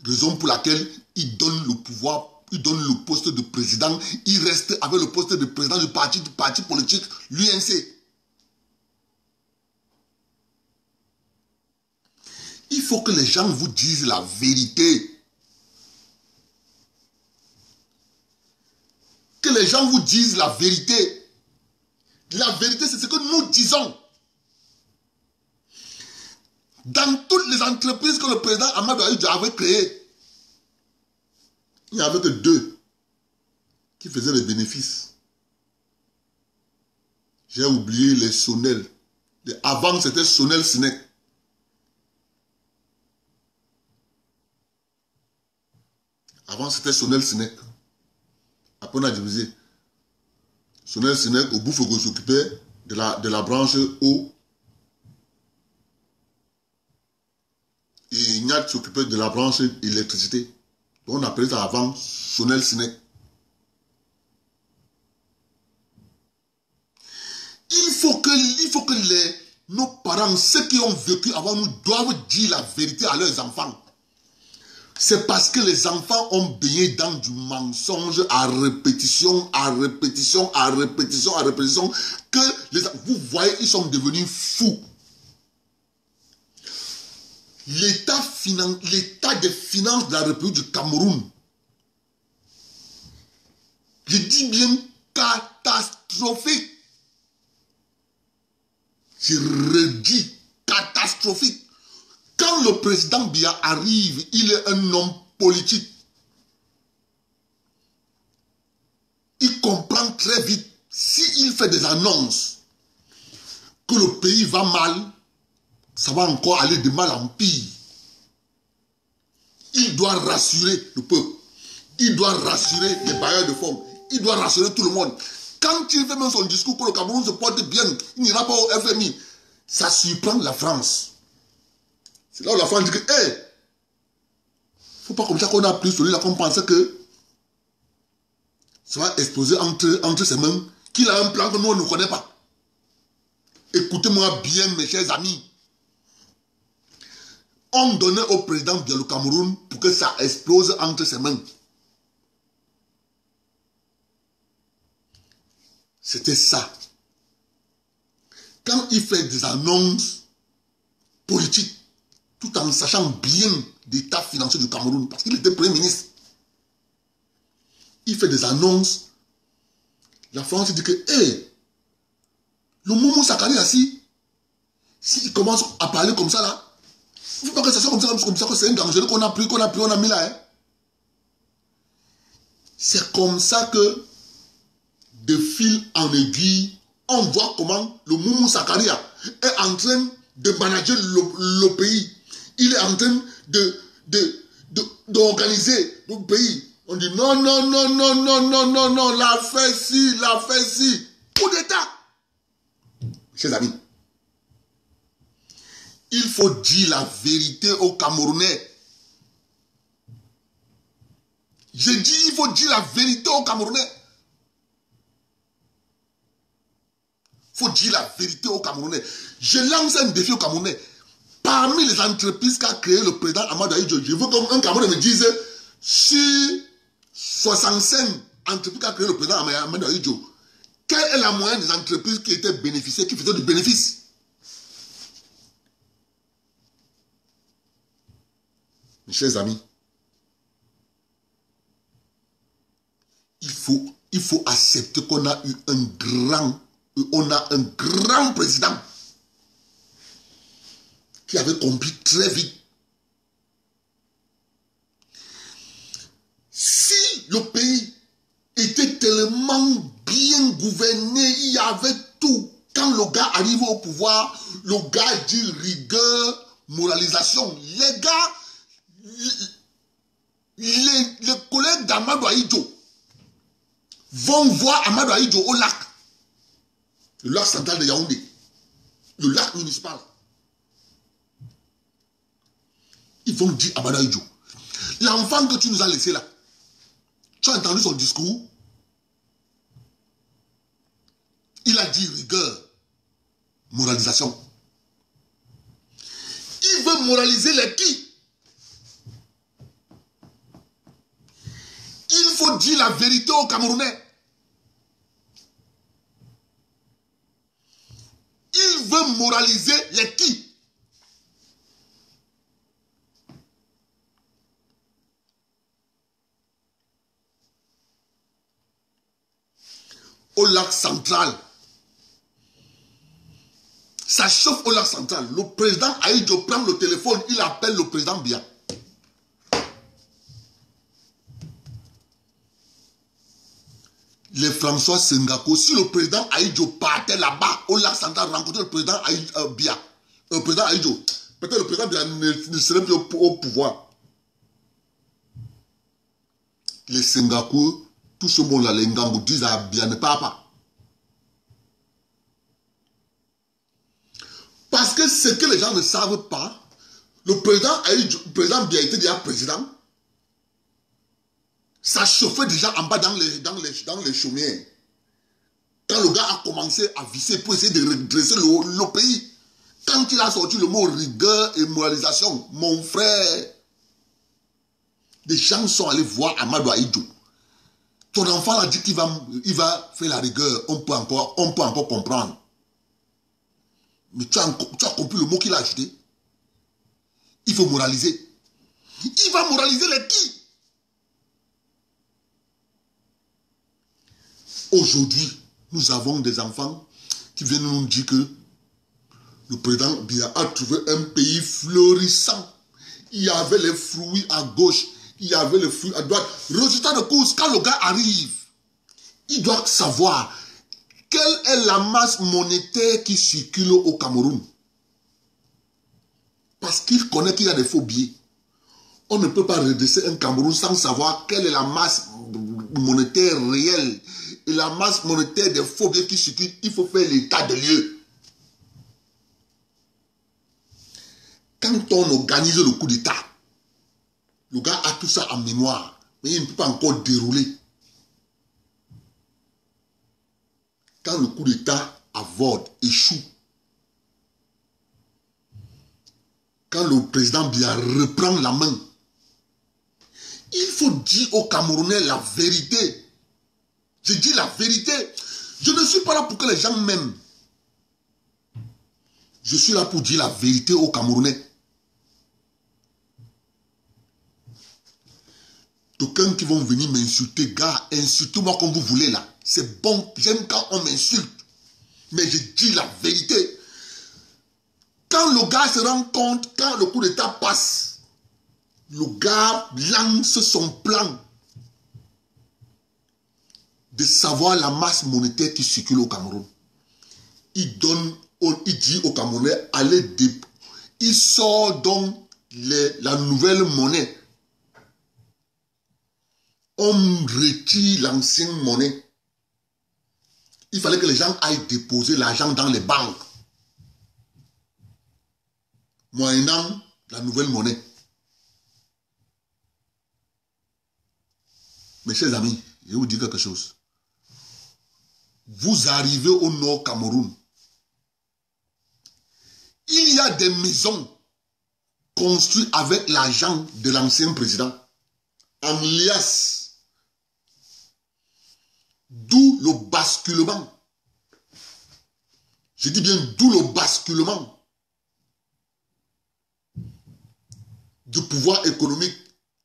Raison pour laquelle il donne le pouvoir il donne le poste de président, il reste avec le poste de président du parti politique, l'UNC. Il faut que les gens vous disent la vérité. Que les gens vous disent la vérité. La vérité, c'est ce que nous disons. Dans toutes les entreprises que le président Amadou Ahidjo avait créées, il n'y avait que 2 qui faisaient les bénéfices. J'ai oublié les Sonel. Avant, c'était Sonel Sinek. Avant, c'était Sonel Sinek. Après, on a divisé. Sonel Sinek, au Boufogo s'occupait de la branche eau. Et Ignat s'occupait de la branche électricité. Donc, on appelait ça avant Sonel Sinek. Il faut que nos parents, ceux qui ont vécu avant nous, doivent dire la vérité à leurs enfants. C'est parce que les enfants ont baigné dans du mensonge à répétition, que vous voyez, ils sont devenus fous. L'état des finances de la République du Cameroun, je dis bien catastrophique. Je redis catastrophique. Quand le président Biya arrive, il est un homme politique. Il comprend très vite, s'il fait des annonces, que le pays va mal, ça va encore aller de mal en pire. Il doit rassurer le peuple. Il doit rassurer les bailleurs de fonds. Il doit rassurer tout le monde. Quand il fait même son discours que le Cameroun se porte bien, il n'ira pas au FMI. Ça surprend la France. C'est là où la France dit que, hé, faut pas comme ça qu'on a pris celui-là qu'on pensait que ça va exploser entre ses mains, qu'il a un plan que nous on ne connaît pas. Écoutez-moi bien, mes chers amis. On donnait au président Biya le Cameroun pour que ça explose entre ses mains. C'était ça. Quand il fait des annonces politiques, tout en sachant bien l'état financier du Cameroun, parce qu'il était Premier ministre, il fait des annonces. La France dit que, hé, le Moumou Sakari assis, s'il commence à parler comme ça là, il ne faut pas que ça soit comme ça, que c'est un dangereux qu'on a pris, on a mis là. Hein. C'est comme ça que, de fil en aiguille, on voit comment le Moumou Sakaria est en train de manager le pays. Il est en train d'organiser le pays. On dit non, la fait ci. Coup d'État. Chers amis, il faut dire la vérité aux Camerounais. Je dis, il faut dire la vérité aux Camerounais. Il faut dire la vérité aux Camerounais. Je lance un défi aux Camerounais. Parmi les entreprises qu'a créé le président Amadou Ahidjo, je veux qu'un Camerounais me dise sur 65 entreprises qu'a créé le président Amadou Ahidjo, quelle est la moyenne des entreprises qui étaient bénéficiaires, qui faisaient du bénéfice? Mes chers amis, il faut accepter qu'on a eu un grand président qui avait compris très vite. Si le pays était tellement bien gouverné, il y avait tout. Quand le gars arrive au pouvoir, le gars dit rigueur, moralisation. Les gars, les collègues d'Amadou Ahidjo vont voir Amadou Ahidjo au lac. Le lac central de Yaoundé. Le lac municipal. Ils vont dire à Amadou Ahidjo, l'enfant que tu nous as laissé là, tu as entendu son discours? Il a dit rigueur, moralisation. Il veut moraliser les qui? Il faut dire la vérité aux Camerounais. Il veut moraliser les qui? Au lac central. Ça chauffe au lac central. Le président Aïdjo prend le téléphone, il appelle le président Biya. Les François Sengako, si le président Aïdjo partait là-bas, au lac central, rencontrer le président Biya, le président Aïdjo, peut-être le président Biya ne serait plus au pouvoir. Les Sengako, tout ce monde-là, les Ngambo disent à Biya ne part pas. Parce que ce que les gens ne savent pas, le président Aïdjo, le président Biya était déjà président. Ça chauffait déjà en bas dans les chaumières. Quand le gars a commencé à visser pour essayer de redresser le pays, quand il a sorti le mot rigueur et moralisation, mon frère, des gens sont allés voir Amadou Aïdjo. Ton enfant a dit qu'il va faire la rigueur, on peut encore comprendre. Mais tu as compris le mot qu'il a ajouté? Il faut moraliser. Il va moraliser les qui? Aujourd'hui, nous avons des enfants qui viennent nous dire que le président Biya a trouvé un pays florissant. Il y avait les fruits à gauche, il y avait les fruits à droite. Résultat de course, quand le gars arrive, il doit savoir quelle est la masse monétaire qui circule au Cameroun. Parce qu'il connaît qu'il y a des faux billets. On ne peut pas redresser un Cameroun sans savoir quelle est la masse monétaire réelle. Et la masse monétaire des faux billets qui circulent, il faut faire l'état de lieu. Quand on organise le coup d'État, le gars a tout ça en mémoire, mais il ne peut pas encore dérouler. Quand le coup d'État avorde, échoue, quand le président Biya reprend la main, il faut dire aux Camerounais la vérité. Je dis la vérité. Je ne suis pas là pour que les gens m'aiment. Je suis là pour dire la vérité aux Camerounais. D'aucuns qui vont venir m'insulter, gars, insultez-moi comme vous voulez là. C'est bon, j'aime quand on m'insulte. Mais je dis la vérité. Quand le gars se rend compte, quand le coup d'État passe, le gars lance son plan de savoir la masse monétaire qui circule au Cameroun. Il dit aux Camerounais, allez, il sort donc la nouvelle monnaie. On retire l'ancienne monnaie. Il fallait que les gens aillent déposer l'argent dans les banques, moyennant la nouvelle monnaie. Mes chers amis, je vais vous dire quelque chose. Vous arrivez au Nord Cameroun. Il y a des maisons construites avec l'argent de l'ancien président, en liasse. D'où le basculement. Je dis bien d'où le basculement du pouvoir économique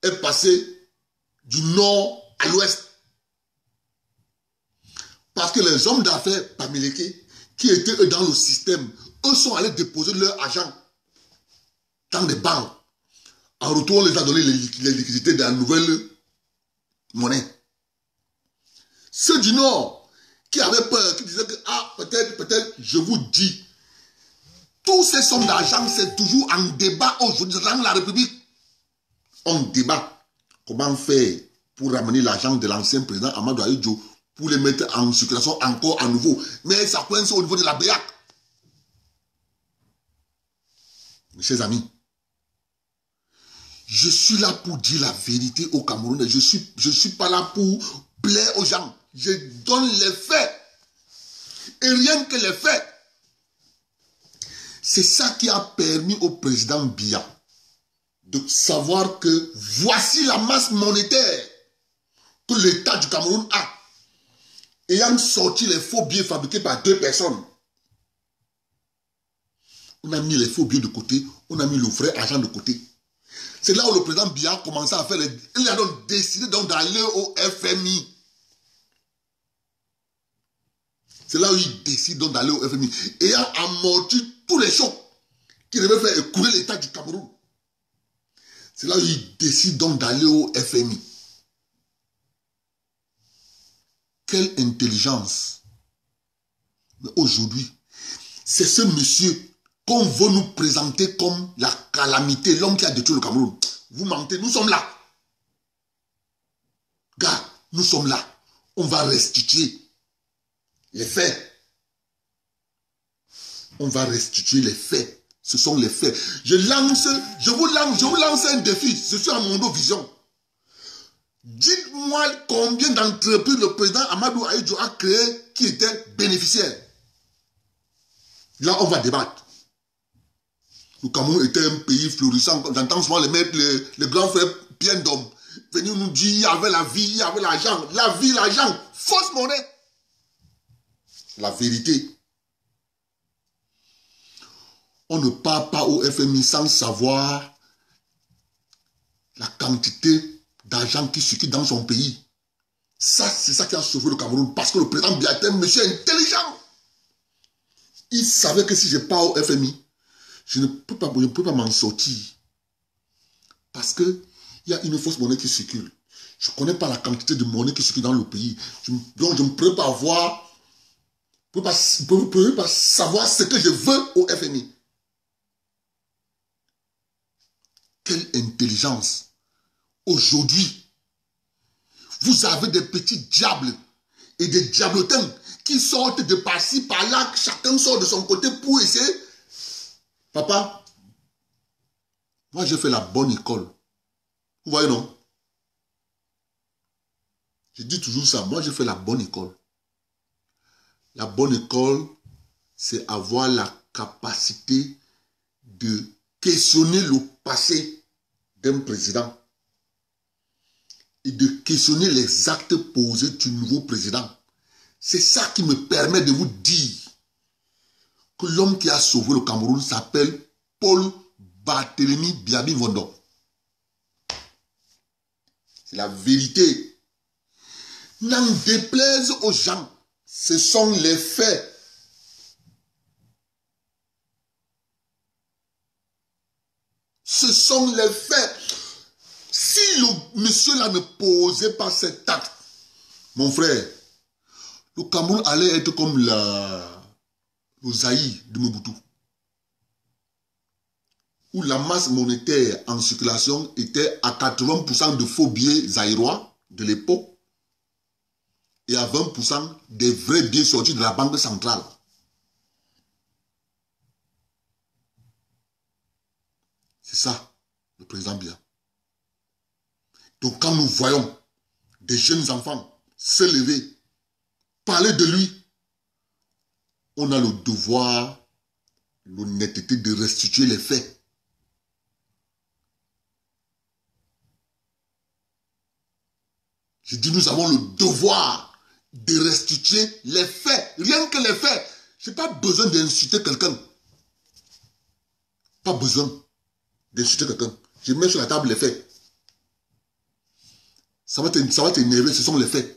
est passé du nord à l'ouest. Parce que les hommes d'affaires Pamileke, qui étaient eux dans le système, eux sont allés déposer leur argent dans des banques. En retour, on les a donné les liquidités de la nouvelle monnaie. Ceux du Nord qui avaient peur, qui disaient que, ah, peut-être, je vous dis, tous ces sommes d'argent, c'est toujours en débat aujourd'hui dans la République. On débat comment faire pour ramener l'argent de l'ancien président Amadou Aïdjo pour les mettre en circulation encore à nouveau. Mais ça coince au niveau de la BEAC. Mes chers amis, je suis là pour dire la vérité aux Camerounais. Je suis pas là pour plaire aux gens. Je donne les faits. Et rien que les faits. C'est ça qui a permis au président Biya de savoir que voici la masse monétaire. que l'État du Cameroun a, ayant sorti les faux billets fabriqués par 2 personnes. On a mis les faux billets de côté, on a mis le vrai argent de côté. C'est là où le président Biya a commencé à faire il a donc décidé d'aller au FMI. C'est là où il décide donc d'aller au FMI. Ayant amorti tous les chocs qui devaient faire écouler l'État du Cameroun. C'est là où il décide donc d'aller au FMI. Quelle intelligence. Mais aujourd'hui, c'est ce monsieur qu'on veut nous présenter comme la calamité, l'homme qui a détruit le Cameroun. Vous mentez, nous sommes là. Gars, nous sommes là. On va restituer les faits. On va restituer les faits. Ce sont les faits. Je vous lance un défi. Je suis à Mondovision. Dites-moi combien d'entreprises le président Amadou Ahidjo a créé qui étaient bénéficiaires. Là, on va débattre. Le Cameroun était un pays florissant. J'entends souvent les grands frères pleins d'hommes venir nous dire il y avait la vie, il y avait l'argent. La vie, l'argent, fausse monnaie. La vérité. On ne part pas au FMI sans savoir la quantité d'argent qui circule dans son pays. Ça, c'est ça qui a sauvé le Cameroun. Parce que le président Biya est un monsieur intelligent. Il savait que si je pars au FMI, je ne peux pas m'en sortir. Parce qu'il y a une fausse monnaie qui circule. Je ne connais pas la quantité de monnaie qui circule dans le pays. Donc je ne peux pas avoir... Je ne peux pas savoir ce que je veux au FMI. Quelle intelligence. Aujourd'hui, vous avez des petits diables et des diablotins qui sortent de par-ci, par-là, chacun sort de son côté pour essayer. Papa, moi j'ai fait la bonne école. Vous voyez, non? Je dis toujours ça, moi j'ai fait la bonne école. La bonne école, c'est avoir la capacité de questionner le passé d'un président et de questionner les actes posés du nouveau président. C'est ça qui me permet de vous dire que l'homme qui a sauvé le Cameroun s'appelle Paul Barthélemy Biabi Mvondo. C'est la vérité. N'en déplaise aux gens, ce sont les faits. Ce sont les faits. Si le monsieur-là ne posait pas cet acte, mon frère, le Cameroun allait être comme le Zaïre de Mobutu, où la masse monétaire en circulation était à 80% de faux billets zaïrois de l'époque et à 20% des vrais billets sortis de la banque centrale. C'est ça, le président Biya. Donc quand nous voyons des jeunes enfants se lever, parler de lui, on a le devoir, l'honnêteté de restituer les faits. Je dis, nous avons le devoir de restituer les faits. Rien que les faits. Je n'ai pas besoin d'insulter quelqu'un. Pas besoin d'insulter quelqu'un. Je mets sur la table les faits. Ça va t'énerver, ce sont les faits.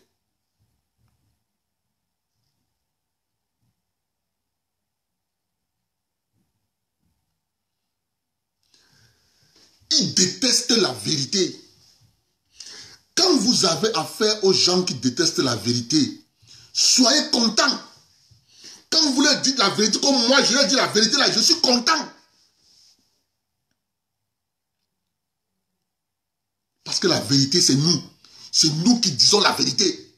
Ils détestent la vérité. Quand vous avez affaire aux gens qui détestent la vérité, soyez contents. Quand vous leur dites la vérité, comme moi je leur dis la vérité là, je suis content. Parce que la vérité c'est nous. C'est nous qui disons la vérité.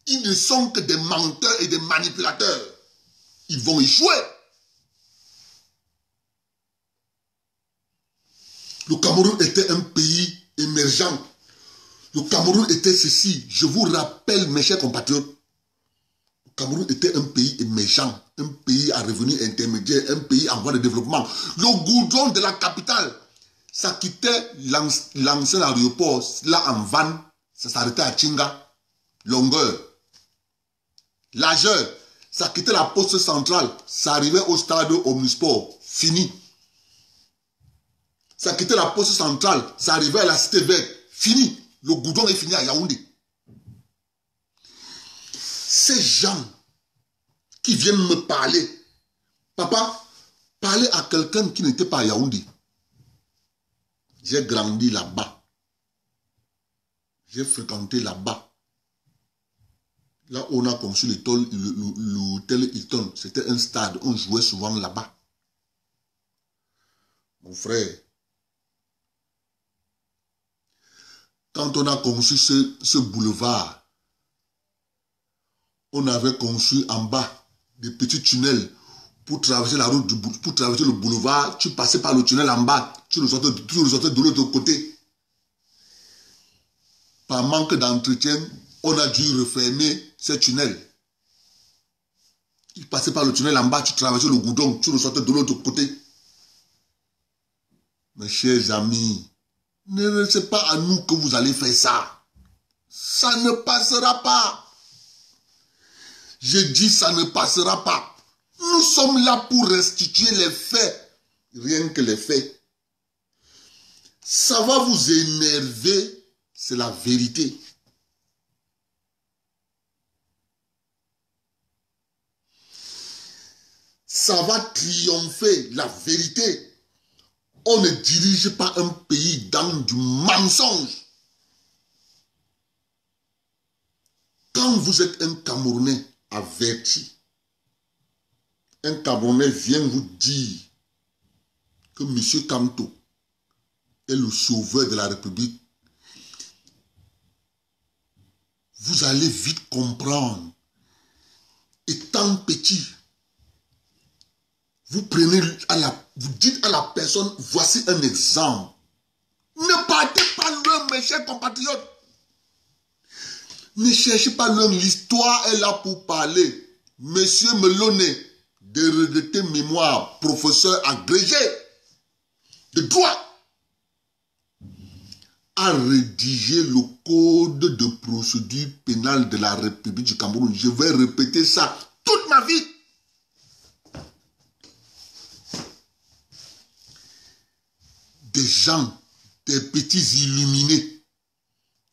Ils ne sont que des menteurs et des manipulateurs. Ils vont échouer. Le Cameroun était un pays émergent. Le Cameroun était ceci. Je vous rappelle, mes chers compatriotes, le Cameroun était un pays émergent, un pays à revenu intermédiaire, un pays en voie de développement. Le goudron de la capitale, ça quittait l'ancien aéroport, là en van, ça s'arrêtait à Tchinga, longueur, largeur. Ça quittait la poste centrale, ça arrivait au stade Omnisport, fini. Ça quittait la poste centrale, ça arrivait à la cité verte, fini. Le goudron est fini à Yaoundé. Ces gens qui viennent me parler, papa, parler à quelqu'un qui n'était pas à Yaoundé. J'ai grandi là-bas. J'ai fréquenté là-bas. Là où on a conçu l'hôtel Hilton, c'était un stade, on jouait souvent là-bas. Mon frère, quand on a conçu ce boulevard, on avait conçu en bas des petits tunnels pour traverser la route, pour traverser le boulevard. Tu passais par le tunnel en bas, tu le sortais de l'autre côté. Par manque d'entretien, on a dû refermer ces tunnels. Tu passais par le tunnel en bas, tu traversais le goudron, tu le sortais de l'autre côté. Mes chers amis, ne c'est pas à nous que vous allez faire ça. Ça ne passera pas. Je dis ça ne passera pas. Nous sommes là pour restituer les faits. Rien que les faits. Ça va vous énerver, c'est la vérité. Ça va triompher, la vérité. On ne dirige pas un pays dans du mensonge. Quand vous êtes un Camerounais averti, un Camerounais vient vous dire que M. Kamto est le sauveur de la République, vous allez vite comprendre. Étant petit, vous dites à la personne, voici un exemple. Ne partez pas loin, mes chers compatriotes. Ne cherchez pas loin, l'histoire est là pour parler. Monsieur Meloné, de regretter mémoire, professeur agrégé de droit, a rédigé le code de procédure pénale de la République du Cameroun. Je vais répéter ça toute ma vie. Des gens, des petits illuminés,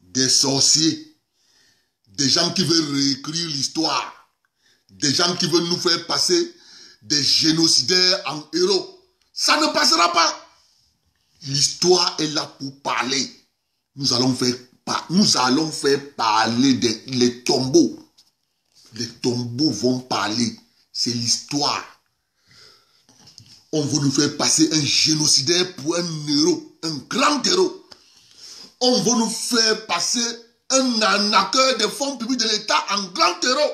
des sorciers, des gens qui veulent réécrire l'histoire, des gens qui veulent nous faire passer des génocidaires en héros. Ça ne passera pas. L'histoire est là pour parler. Nous allons faire parler les tombeaux. Les tombeaux vont parler. C'est l'histoire. On veut nous faire passer un génocidaire pour un héros, un grand héros. On veut nous faire passer un arnaqueur des fonds publics de l'État en grand héros.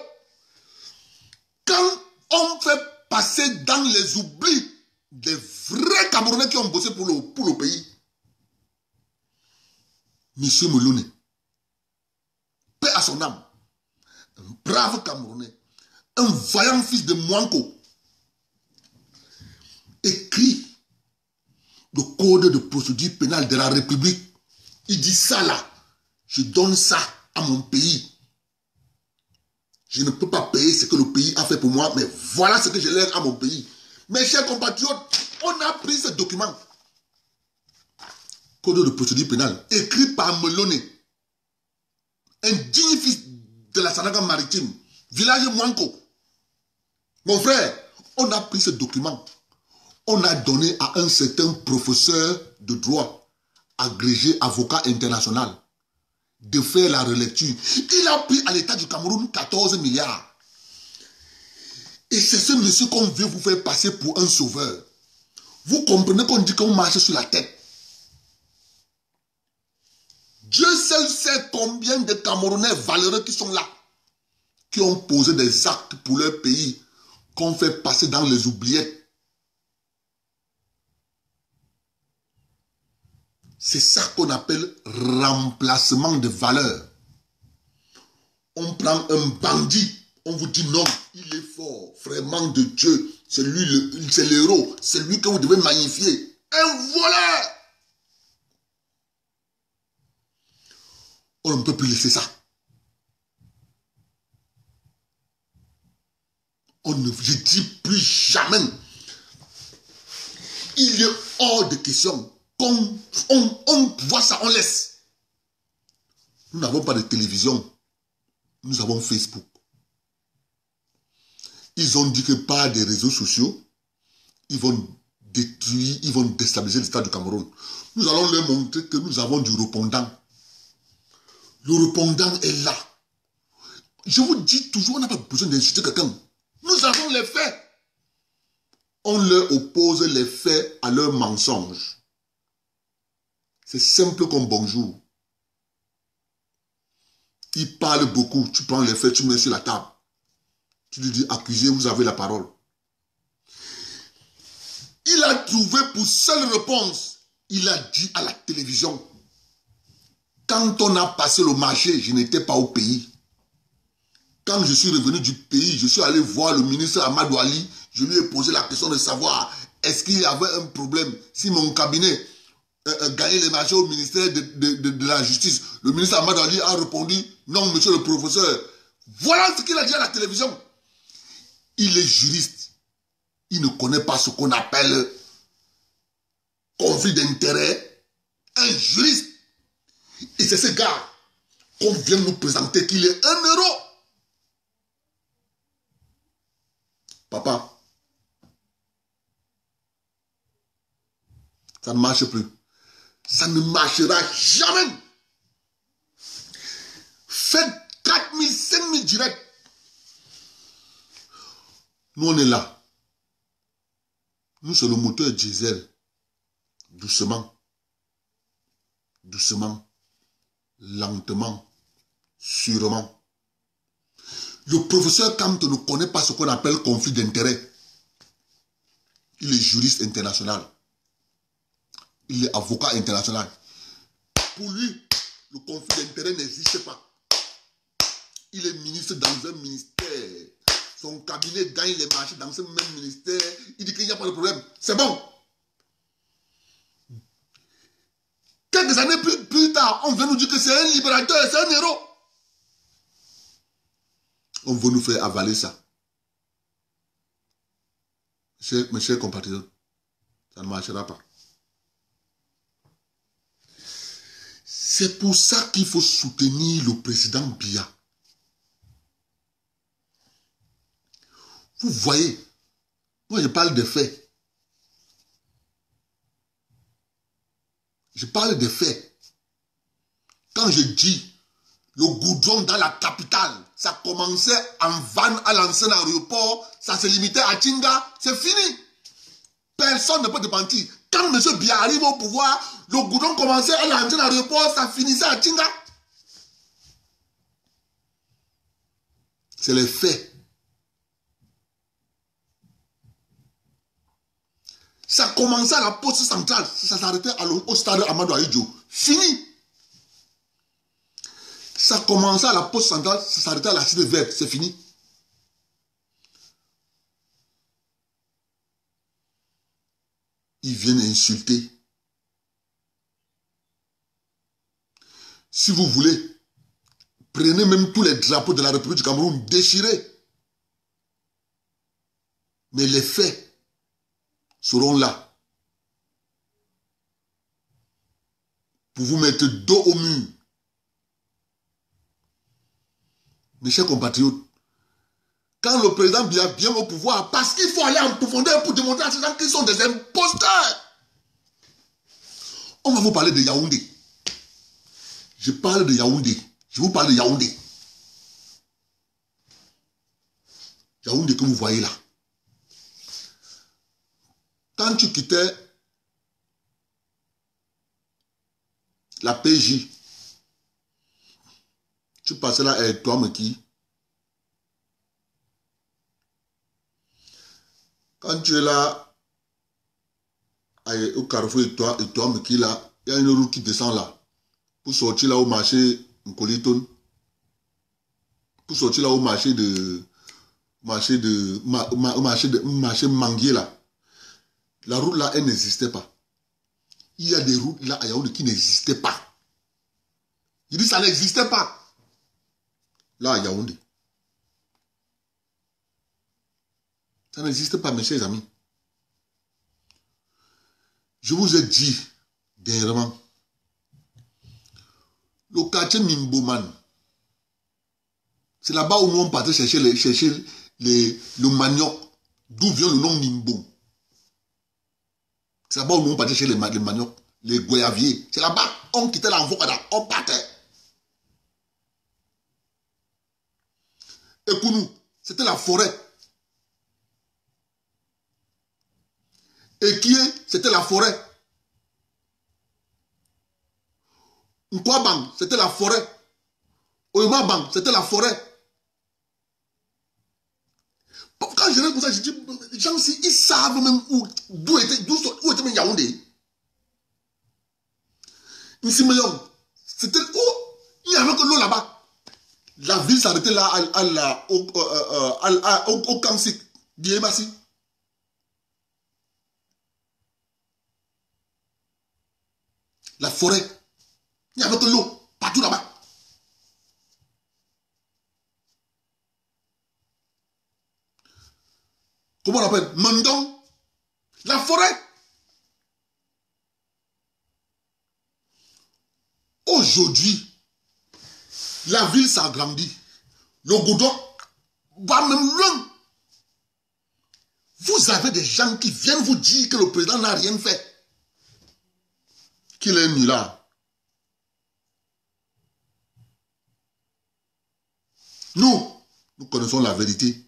Quand on fait passer dans les oublis des vrais Camerounais qui ont bossé pour le pays, Monsieur Meloné, paix à son âme, un brave Camerounais, un vaillant fils de Mouanko, écrit le code de procédure pénale de la République. Il dit ça là, je donne ça à mon pays. Je ne peux pas payer ce que le pays a fait pour moi, mais voilà ce que je lègue à mon pays. Mes chers compatriotes, on a pris ce document. Code de procédure pénale, écrit par Meloné, un digne fils de la Sanaga maritime, village Mouanko. Mon frère, on a pris ce document. On a donné à un certain professeur de droit, agrégé avocat international, de faire la relecture. Il a pris à l'État du Cameroun 14 milliards. Et c'est ce monsieur qu'on veut vous faire passer pour un sauveur. Vous comprenez qu'on dit qu'on marche sur la tête. Dieu seul sait combien de Camerounais valeureux qui sont là, qui ont posé des actes pour leur pays, qu'on fait passer dans les oubliettes. C'est ça qu'on appelle remplacement de valeur. On prend un bandit, on vous dit non, il est fort, vraiment de Dieu, c'est lui, c'est l'héros, c'est lui que vous devez magnifier. Un voleur! On ne peut plus laisser ça. Je dis plus jamais. Il est hors de question qu'on voit ça, on laisse. Nous n'avons pas de télévision. Nous avons Facebook. Ils ont dit que par des réseaux sociaux, ils vont détruire, ils vont déstabiliser l'État du Cameroun. Nous allons leur montrer que nous avons du répondant. Le répondant est là. Je vous dis toujours, on n'a pas besoin d'insulter quelqu'un. Nous avons les faits. On leur oppose les faits à leurs mensonges. C'est simple comme bonjour. Il parle beaucoup. Tu prends les faits, tu mets sur la table. Tu lui dis, accusé, vous avez la parole. Il a trouvé pour seule réponse. Il a dit à la télévision, quand on a passé le marché, je n'étais pas au pays. Quand je suis revenu du pays, je suis allé voir le ministre Amadou Ali. Je lui ai posé la question de savoir est-ce qu'il y avait un problème si mon cabinet gagnait les marchés au ministère de la Justice. Le ministre Amadou Ali a répondu non, monsieur le professeur. Voilà ce qu'il a dit à la télévision. Il est juriste. Il ne connaît pas ce qu'on appelle conflit d'intérêt. Un juriste. Et c'est ce gars qu'on vient nous présenter qu'il est un héros. Papa, ça ne marche plus. Ça ne marchera jamais. Faites 4 000, 5 000 directs. Nous, on est là. Nous, c'est le moteur diesel. Doucement. Doucement. Lentement. Sûrement. Le professeur Kant ne connaît pas ce qu'on appelle conflit d'intérêt. Il est juriste international. Il est avocat international. Pour lui, le conflit d'intérêt n'existe pas. Il est ministre dans un ministère. Son cabinet gagne les marchés dans ce même ministère. Il dit qu'il n'y a pas de problème. C'est bon. Quelques années plus tard, on vient nous dire que c'est un libérateur, c'est un héros. On veut nous faire avaler ça. Mes chers compatriotes, ça ne marchera pas. C'est pour ça qu'il faut soutenir le président Biya. Vous voyez, moi je parle des faits. Je parle des faits. Quand je dis le goudron dans la capitale, ça commençait en van à l'ancien aéroport, ça se limitait à Tinga, c'est fini. Personne ne peut te mentir. Quand M. Biya arrive au pouvoir, le goudron commençait à l'ancien aéroport, ça finissait à Tinga. C'est les faits. Ça commençait à la poste centrale, ça s'arrêtait au stade Amadou Ahidjo. Fini. Ça commençait à la poste centrale, ça s'arrêtait à la cité verte, c'est fini. Ils viennent insulter. Si vous voulez, prenez même tous les drapeaux de la République du Cameroun, déchirez. Mais les faits seront là pour vous mettre dos au mur. Mes chers compatriotes, quand le président Biya vient au pouvoir, parce qu'il faut aller en profondeur pour démontrer à ces gens qu'ils sont des imposteurs, on va vous parler de Yaoundé. Je parle de Yaoundé. Je vous parle de Yaoundé. Yaoundé que vous voyez là. Quand tu quittais la PJ, tu passais là à Toameki. Quand tu es là au carrefour et Toameki là, il y a une route qui descend là. Pour sortir là au marché Nkoliton. Pour sortir là au marché marché Manguier là. La route là, elle n'existait pas. Il y a des routes là à Yaoundé qui n'existaient pas. Il dit ça n'existait pas. Là à Yaoundé. Ça n'existe pas, mes chers amis. Je vous ai dit dernièrement, le quartier Mimboman, c'est là-bas où nous on partait chercher le manioc, d'où vient le nom Nimbo. C'est là-bas où nous on partait chercher les manioc, les goyaviers. C'est là-bas on quittait l'enfocada, on partait. Et pour nous, c'était la forêt. Et qui est, c'était la forêt. Nkwabang, c'était la forêt. Oyomabang, c'était la forêt. Quand je regarde comme ça, je dis, les gens ici, ils savent même d'où était même Yaoundé. Ici, c'était où il n'y avait que l'eau là-bas. La ville s'arrêtait là au Kamsik, Diébassi. La forêt. Il n'y avait que l'eau partout là-bas. Comment on appelle? Mandon. La forêt. Aujourd'hui, la ville s'agrandit. Le goudron va même loin. Vous avez des gens qui viennent vous dire que le président n'a rien fait. Qu'il est mis là. Nous connaissons la vérité.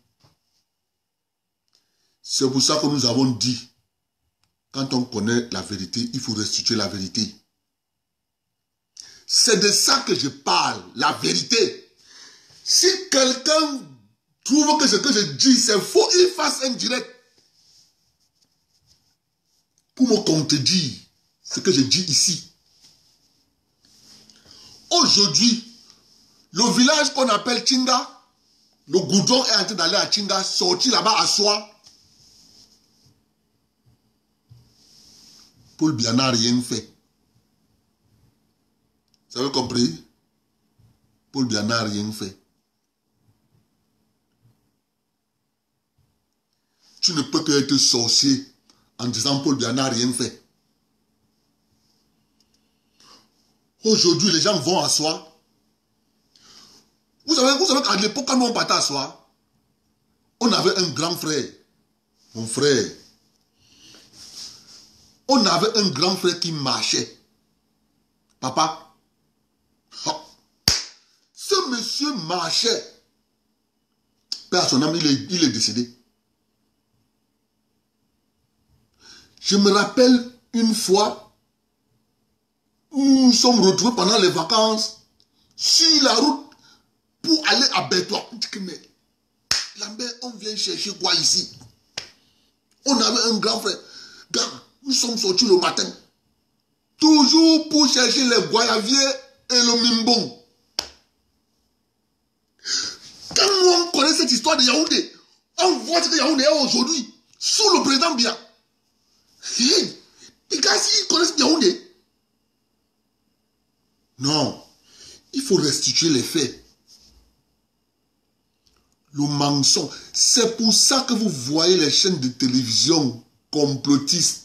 C'est pour ça que nous avons dit, quand on connaît la vérité, il faut restituer la vérité. C'est de ça que je parle, la vérité. Si quelqu'un trouve que ce que je dis c'est faux, il fasse un direct pour me contredire ce que je dis ici. Aujourd'hui, le village qu'on appelle Chinga, le goudron est en train d'aller à Chinga, sorti là-bas à Soie. Paul Biya n'a rien fait. Vous avez compris? Paul Biya n'a rien fait. Tu ne peux que être sorcier en disant Paul Biya n'a rien fait. Aujourd'hui, les gens vont à Soie. Vous savez qu'à l'époque, quand nous on partait à Soie, on avait un grand frère, mon frère. On avait un grand frère qui marchait. Papa, ce monsieur marchait. Père, son âme, il est décédé. Je me rappelle une fois, nous nous sommes retrouvés pendant les vacances sur la route pour aller à Bétois. On dit que mais, Lambert, on vient chercher quoi ici? On avait un grand frère. Gars, nous sommes sortis le matin. Toujours pour chercher les goyaviers et le mimbon. Quand nous on connaît cette histoire de Yaoundé, on voit ce que Yaoundé est aujourd'hui, sous le président Biya. Les gars, s'ils connaissent Yaoundé, non, il faut restituer les faits. Le mensonge. C'est pour ça que vous voyez les chaînes de télévision complotistes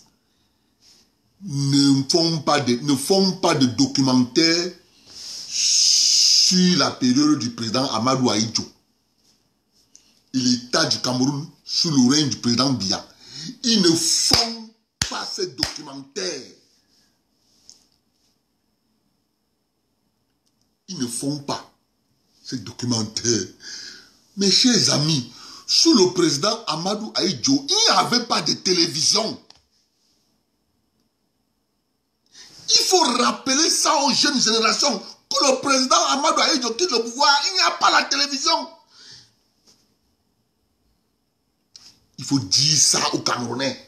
ne font pas de documentaires sur la période du président Amadou Ahidjo et l'état du Cameroun sous le règne du président Biya. Ils ne font pas ces documentaires. Ils ne font pas ces documentaires. Mes chers amis, sous le président Amadou Ahidjo, il n'y avait pas de télévision. Il faut rappeler ça aux jeunes générations, que le président Amadou Ahidjo quitte le pouvoir, il n'y a pas la télévision. Il faut dire ça aux Camerounais.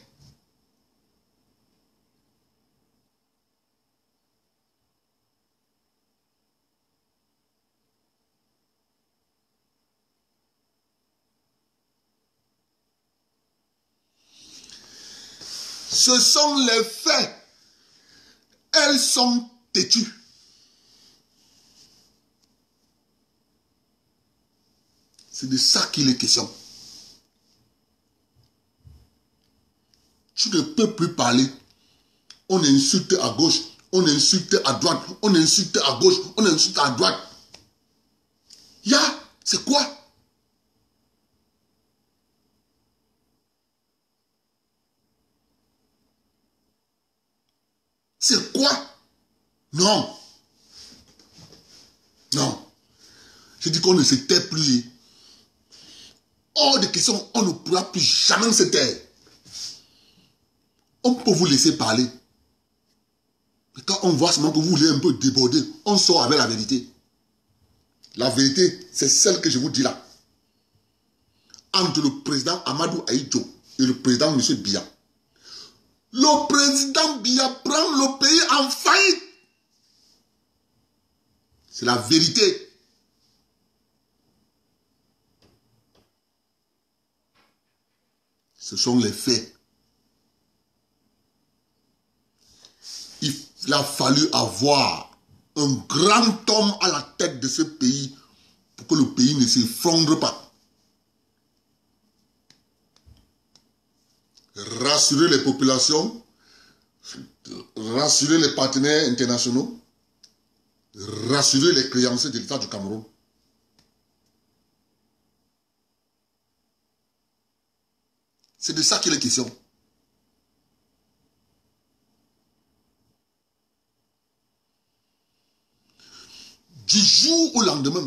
Ce sont les faits. Elles sont têtues. C'est de ça qu'il est question. Tu ne peux plus parler. On insulte à gauche, on insulte à droite, on insulte à gauche, on insulte à droite. C'est quoi? C'est quoi? Non. Non. Je dis qu'on ne se tait plus. Hors de question, on ne pourra plus jamais se taire. On peut vous laisser parler. Mais quand on voit seulement que vous voulez un peu déborder, on sort avec la vérité. La vérité, c'est celle que je vous dis là. Entre le président Amadou Ahidjo et le président M. Biya. Le président Biya prend le pays en faillite. C'est la vérité. Ce sont les faits. Il a fallu avoir un grand homme à la tête de ce pays pour que le pays ne s'effondre pas. Rassurer les populations, rassurer les partenaires internationaux, rassurer les créanciers de l'État du Cameroun. C'est de ça qu'il est question. Du jour au lendemain,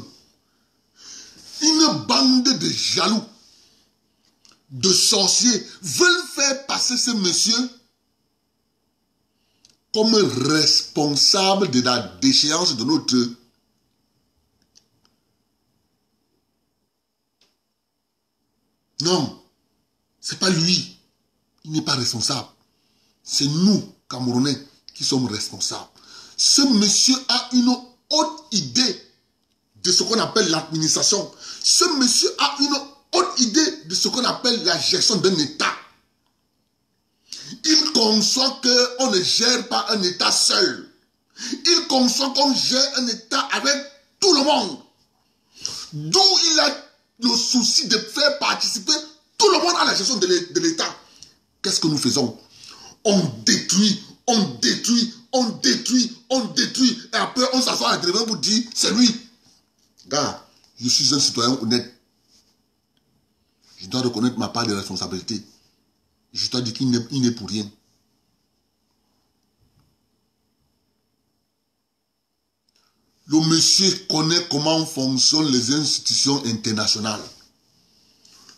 une bande de jaloux, de sorciers, veulent faire passer ce monsieur comme responsable de la déchéance de notre... Non, c'est pas lui. Il n'est pas responsable. C'est nous, Camerounais, qui sommes responsables. Ce monsieur a une haute idée de ce qu'on appelle l'administration. Ce monsieur a une haute idée de ce qu'on appelle la gestion d'un État. Il conçoit qu'on ne gère pas un État seul. Il conçoit qu'on gère un État avec tout le monde. D'où il a le souci de faire participer tout le monde à la gestion de l'État. Qu'est-ce que nous faisons? On détruit, on détruit, on détruit, on détruit. Et après, on s'assoit à la pour dire, c'est lui. Gars, je suis un citoyen honnête. Je dois reconnaître ma part de responsabilité. Je dois dire qu'il n'est pour rien. Le monsieur connaît comment fonctionnent les institutions internationales.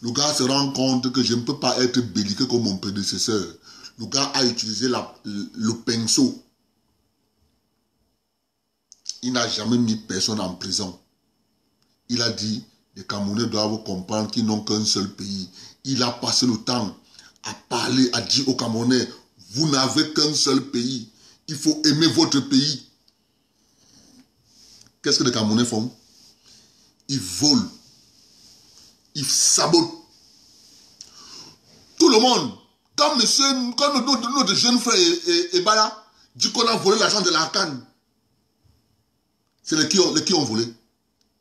Le gars se rend compte que je ne peux pas être belliqueux comme mon prédécesseur. Le gars a utilisé le pinceau. Il n'a jamais mis personne en prison. Il a dit, les Camerounais doivent comprendre qu'ils n'ont qu'un seul pays. Il a passé le temps à parler, à dire aux Camerounais, vous n'avez qu'un seul pays. Il faut aimer votre pays. Qu'est-ce que les Camerounais font? Ils volent. Ils sabotent. Tout le monde, comme notre jeune frère Ebala dit qu'on a volé l'argent de l'Arcane. C'est les qui ont volé.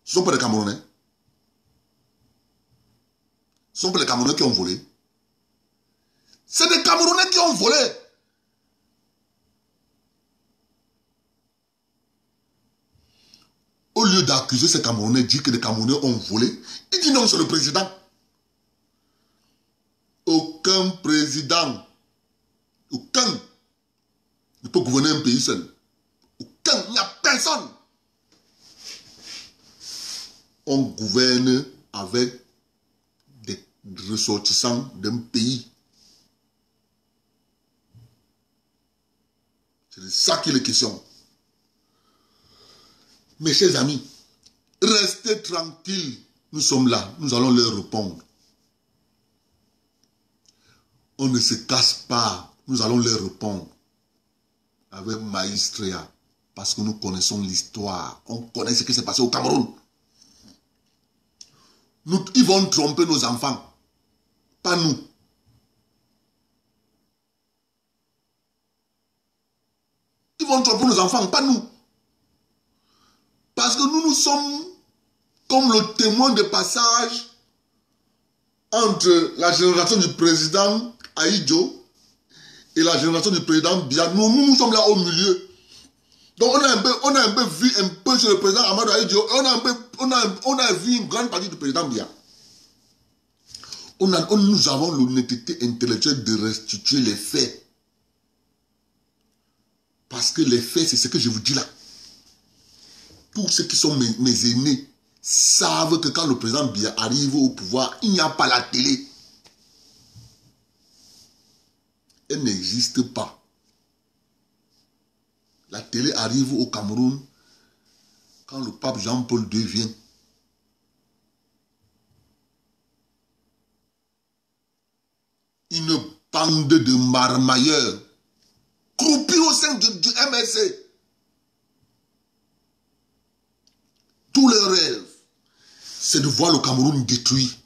Ce ne sont pas les Camerounais. Ce ne sont pas les Camerounais qui ont volé. C'est des Camerounais qui ont volé. Au lieu d'accuser ces Camerounais, dire que les Camerounais ont volé, il dit non, c'est le président. Aucun président, aucun, ne peut gouverner un pays seul. Aucun, il n'y a personne. On gouverne avec des ressortissants d'un pays. C'est de ça qu'il est question. Mes chers amis, restez tranquilles. Nous sommes là, nous allons leur répondre. On ne se casse pas, nous allons leur répondre. Avec maestria, parce que nous connaissons l'histoire. On connaît ce qui s'est passé au Cameroun. Ils vont tromper nos enfants, pas nous. Ils vont tromper nos enfants, pas nous. Parce que nous sommes comme le témoin de passage entre la génération du président Ahidjo et la génération du président Biya, nous sommes là au milieu. Donc on a un peu vu un peu sur le président Amadou Ahidjo, on a vu une grande partie du président Biya. Nous avons l'honnêteté intellectuelle de restituer les faits. Parce que les faits, c'est ce que je vous dis là. Tous ceux qui sont mes aînés savent que quand le président Biya arrive au pouvoir, il n'y a pas la télé. Elle n'existe pas. La télé arrive au Cameroun quand le pape Jean-Paul II vient. Une bande de marmailleurs croupis au sein du MSC. Tous leurs rêves, c'est de voir le Cameroun détruit.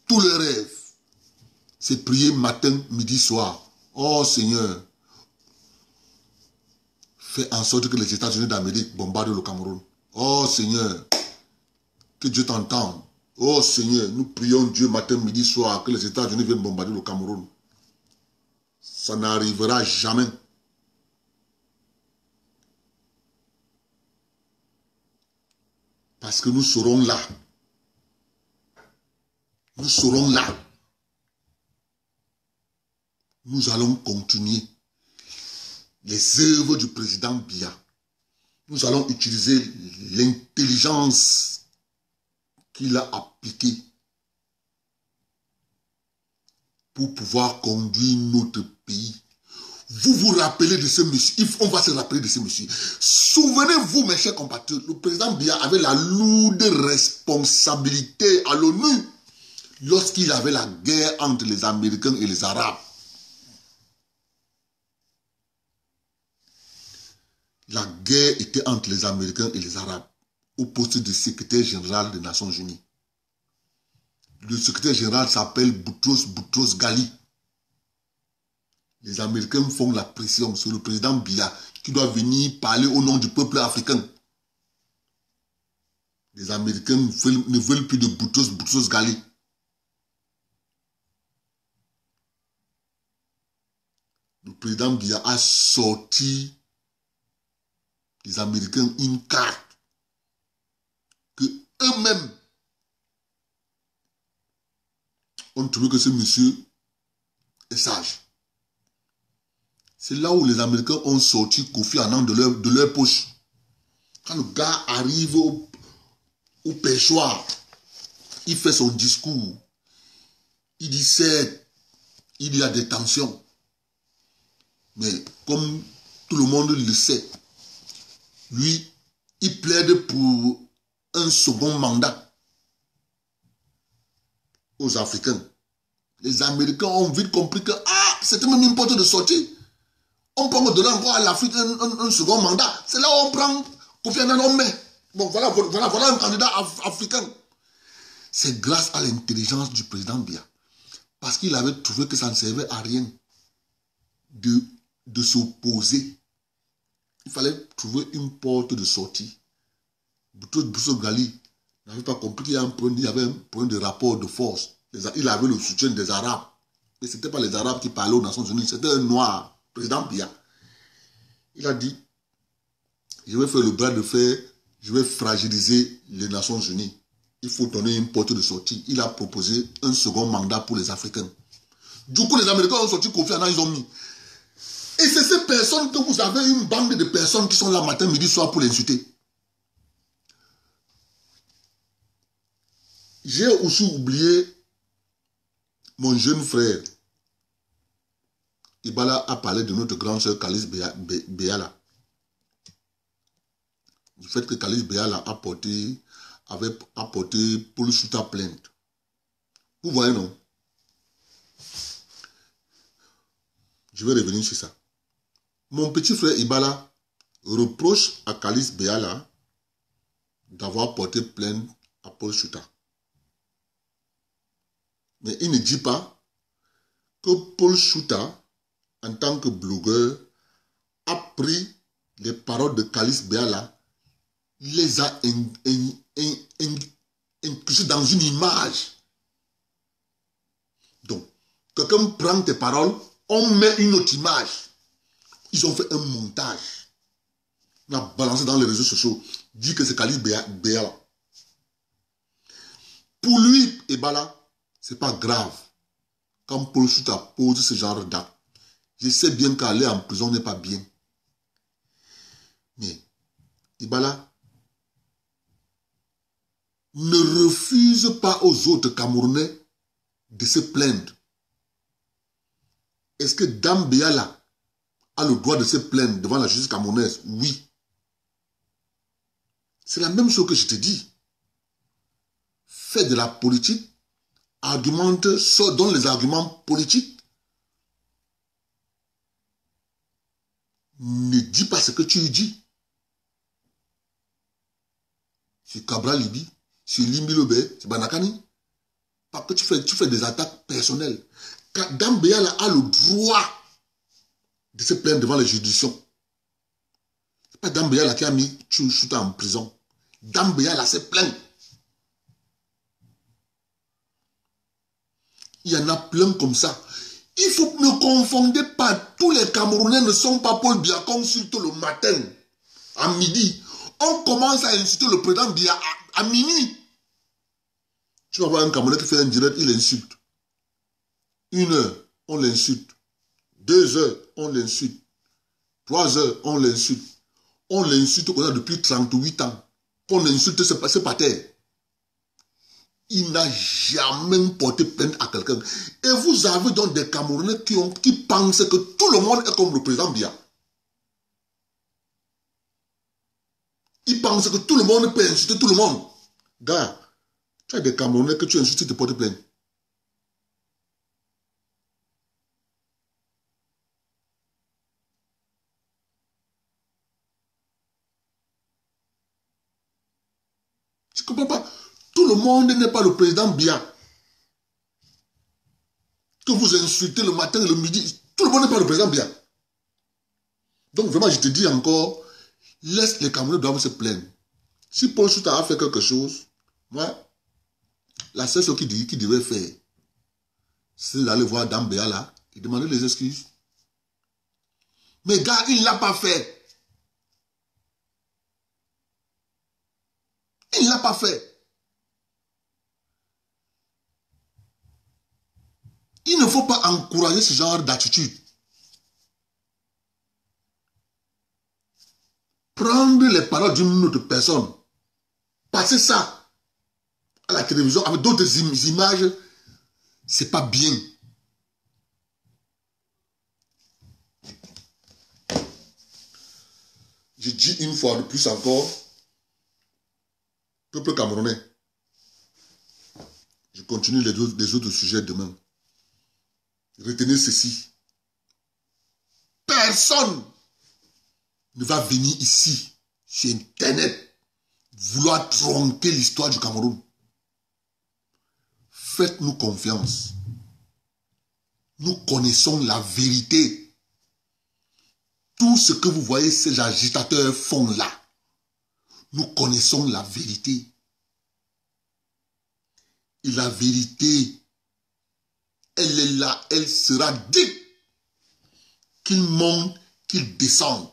Tous leurs rêves, c'est prier matin, midi, soir. Oh Seigneur, fais en sorte que les États-Unis d'Amérique bombardent le Cameroun. Oh Seigneur, que Dieu t'entende. Oh Seigneur, nous prions Dieu matin, midi, soir, que les États-Unis viennent bombarder le Cameroun. Ça n'arrivera jamais. Parce que nous serons là. Nous serons là. Nous allons continuer les œuvres du président Biya. Nous allons utiliser l'intelligence qu'il a appliquée pour pouvoir conduire notre pays. Vous vous rappelez de ce monsieur, on va se rappeler de ce monsieur. Souvenez-vous, mes chers compatriotes, le président Biya avait la lourde responsabilité à l'ONU lorsqu'il avait la guerre entre les Américains et les Arabes. La guerre était entre les Américains et les Arabes, au poste de secrétaire général des Nations Unies. Le secrétaire général s'appelle Boutros Ghali. Les Américains font la pression sur le président Biya, qui doit venir parler au nom du peuple africain. Les Américains ne veulent plus de Boutros Ghali. Le président Biya a sorti les Américains une carte que eux-mêmes ont trouvé que ce monsieur est sage. C'est là où les Américains ont sorti Kofi Annan de leur poche. Quand le gars arrive au pêchoir, il fait son discours, il dit c'est, il y a des tensions. Mais comme tout le monde le sait, lui, il plaide pour un second mandat aux Africains. Les Américains ont vite compris que c'était même une porte de sortie. On peut me donner encore à l'Afrique un second mandat. C'est là où on prend Kofi Annan, on met. Bon, voilà un candidat africain. C'est grâce à l'intelligence du président Biya. Parce qu'il avait trouvé que ça ne servait à rien de s'opposer. Il fallait trouver une porte de sortie. Boutros Ghali n'avait pas compris qu'il y avait un problème de rapport de force. Il avait le soutien des Arabes. Mais ce n'était pas les Arabes qui parlaient aux Nations Unies, c'était un noir, président Biya. Il a dit, je vais faire le bras de fer, je vais fragiliser les Nations Unies. Il faut donner une porte de sortie. Il a proposé un second mandat pour les Africains. Du coup, les Américains ont sorti Kofi Annan, ils ont mis. Et c'est ces personnes que vous avez une bande de personnes qui sont là matin, midi, soir pour l'insulter. J'ai aussi oublié mon jeune frère. Ibala a parlé de notre grande sœur Kalice Beyala. Du fait que Kalice Beyala avait apporté Paul Chouta plainte. Vous voyez, non? Je vais revenir sur ça. Mon petit frère Ibala reproche à Kalice Beyala d'avoir porté plainte à Paul Chouta. Mais il ne dit pas que Paul Chouta, en tant que blogueur, a pris les paroles de Kalice Beyala, les a incrustées dans une image. Donc, quelqu'un prend tes paroles, On met une autre image. Ils ont fait un montage. On a balancé dans les réseaux sociaux. Dit que c'est Khalid Béala. Pour lui, Ebala, c'est pas grave. Quand Paul Chouta pose ce genre d'acte, je sais bien qu'aller en prison n'est pas bien. Mais Ebala ne refuse pas aux autres Camerounais de se plaindre. Est-ce que Dame Béala a le droit de se plaindre devant la justice camerounaise? Oui. C'est la même chose que je te dis. Fais de la politique, argumente, donne les arguments politiques. Ne dis pas ce que tu dis. C'est Cabral Libi, c'est Limbi Lobé, c'est Banakani. Parce que tu fais des attaques personnelles. Dame Béala a le droit de se plaindre devant les juridictions. Ce n'est pas Dame Béala qui a mis Chouta en prison. Dame Béala se plaint. Il y en a plein comme ça. Il faut ne confondre pas. Tous les Camerounais ne sont pas Paul Biya qu'on insulte le matin, à midi. On commence à insulter le président Biya à minuit. Tu vas voir un Camerounais qui fait un direct, il insulte. 1 heure, on l'insulte. 2 heures, on l'insulte. 3 heures, on l'insulte. On l'insulte qu'on a depuis 38 ans. Qu'on insulte, c'est pas terre. Il n'a jamais porté plainte à quelqu'un. Et vous avez donc des Camerounais qui pensent que tout le monde est comme le président Biya. Ils pensent que tout le monde peut insulter tout le monde. Gars, tu as des Camerounais que tu insultes et te portent plainte. Tu ne comprends pas? Tout le monde n'est pas le président Biya. Que vous insultez le matin et le midi, tout le monde n'est pas le président Biya. Donc vraiment, je te dis encore, laisse les Camerounais doivent se plaindre. Si Paul Chouta a fait quelque chose, moi, la seule chose qu'il devait faire, c'est d'aller voir Dame Béala et demander les excuses. Mais gars, il ne l'a pas fait. Il ne l'a pas fait. Il ne faut pas encourager ce genre d'attitude. Prendre les paroles d'une autre personne, passer ça à la télévision avec d'autres images, c'est pas bien. Je dis une fois de plus encore, peuple camerounais, je continue les autres sujets demain. Retenez ceci. Personne ne va venir ici, sur Internet, vouloir tronquer l'histoire du Cameroun. Faites-nous confiance. Nous connaissons la vérité. Tout ce que vous voyez ces agitateurs font là, nous connaissons la vérité. Et la vérité, elle est là, elle sera dite. Qu'ils montent, qu'ils descendent.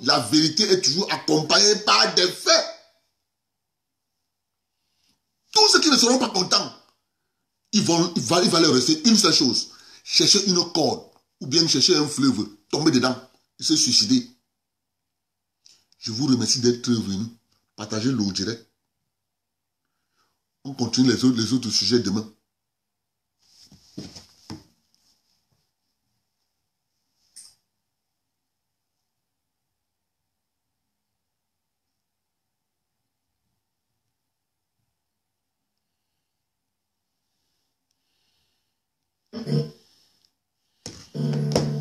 La vérité est toujours accompagnée par des faits. Tous ceux qui ne seront pas contents, il va leur rester une seule chose. Chercher une corde, ou bien chercher un fleuve, tomber dedans et se suicider. Je vous remercie d'être venus. Partagez le direct. On continue les autres sujets demain.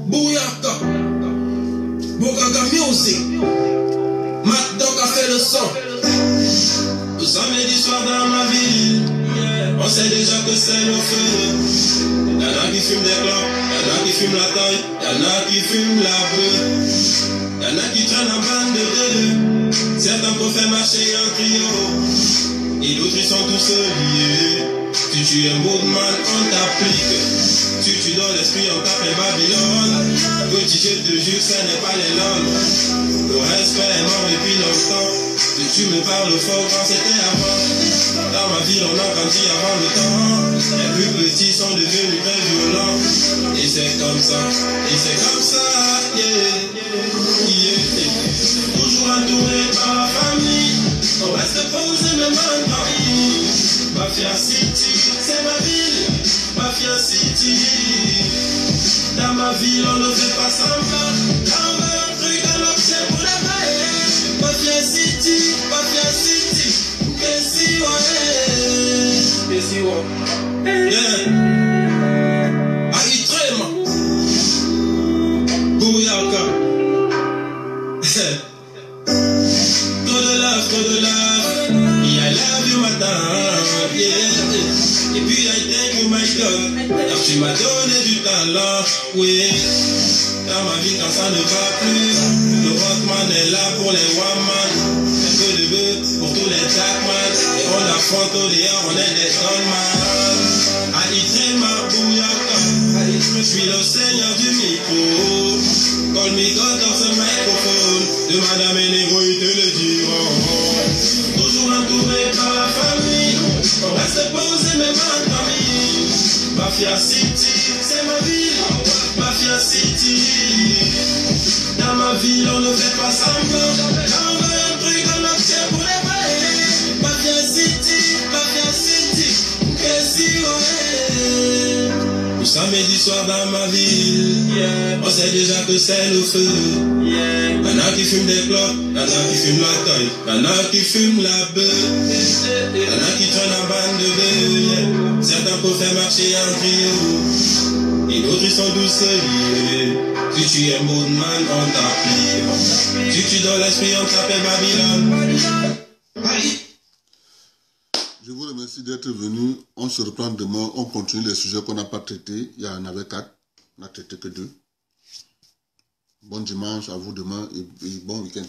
Bouyaka, Bogaga Music, Mac Dog a fait le son. Le samedi soir dans ma ville, on sait déjà que c'est le feu. Y'en a qui fument des clopes, y'en a qui fument la taille, y'en a qui fument la beuh. Y'en a qui traînent en bande de deux. Certains préfèrent marcher en trio, et d'autres ils sont tous liés. Si tu es un beau man, on t'applique. Tu dans l'esprit, on t'appelle Babylone. Petit, je te jure, ce n'est pas les langues. Le respect est mort depuis longtemps. Tu me parles fort quand c'était avant. Dans ma ville, on a grandi avant le temps. Les plus petits sont devenus très violents. Et c'est comme ça, yeah, yeah. Toujours entouré par la famille. On reste posé même en Paris. Mafia City, c'est ma ville. Mafia City. Dans ma ville, on ne fait pas semblant. Quand on veut un truc, on obtient pour la baie. Mafia City, Kessi, ouais. Yeah. Aïtrema. Bouyaka. Trop de love. Yeah, I love you, madame. Yeah. Et puis, I thank you, my God. Car tu m'as donné du talent. Oui. Dans ma vie, quand ça ne va plus, le rockman est là pour les one-man. Un peu de bœuf pour tous les jackman. Et on affronte au dehors, on est des gunman. Aïtrema, bouyaka. Je suis le seigneur du micro. Call me God dans ce microphone. De madame et négro, ils te le diront. Toujours entouré par la famille. On reste posé même en famille. Mafia City, c'est ma ville. Mafia City. Dans ma ville, on ne fait pas semblant. Quand on veut un truc, on obtient pour les vrais. Mafia City, Kessi, ouais. Le samedi soir dans ma ville, yeah. On sait déjà que c'est le feu. Yeah. Y'en a qui fument des clopes, y'en a qui fument la taille, y'en a qui fument la bœuf, y'en a qui traînent en bande de bœufs. Yeah. Certains peuvent faire marcher en trio, et d'autres ils sont douces liés. Si tu es moodman, on t'applique. Si tu dans l'esprit, on t'appelle Babylone. Je vous remercie d'être venu. On se reprend demain. On continue les sujets qu'on n'a pas traités. Il y en avait 4. On n'a traité que 2. Bon dimanche à vous demain et bon week-end.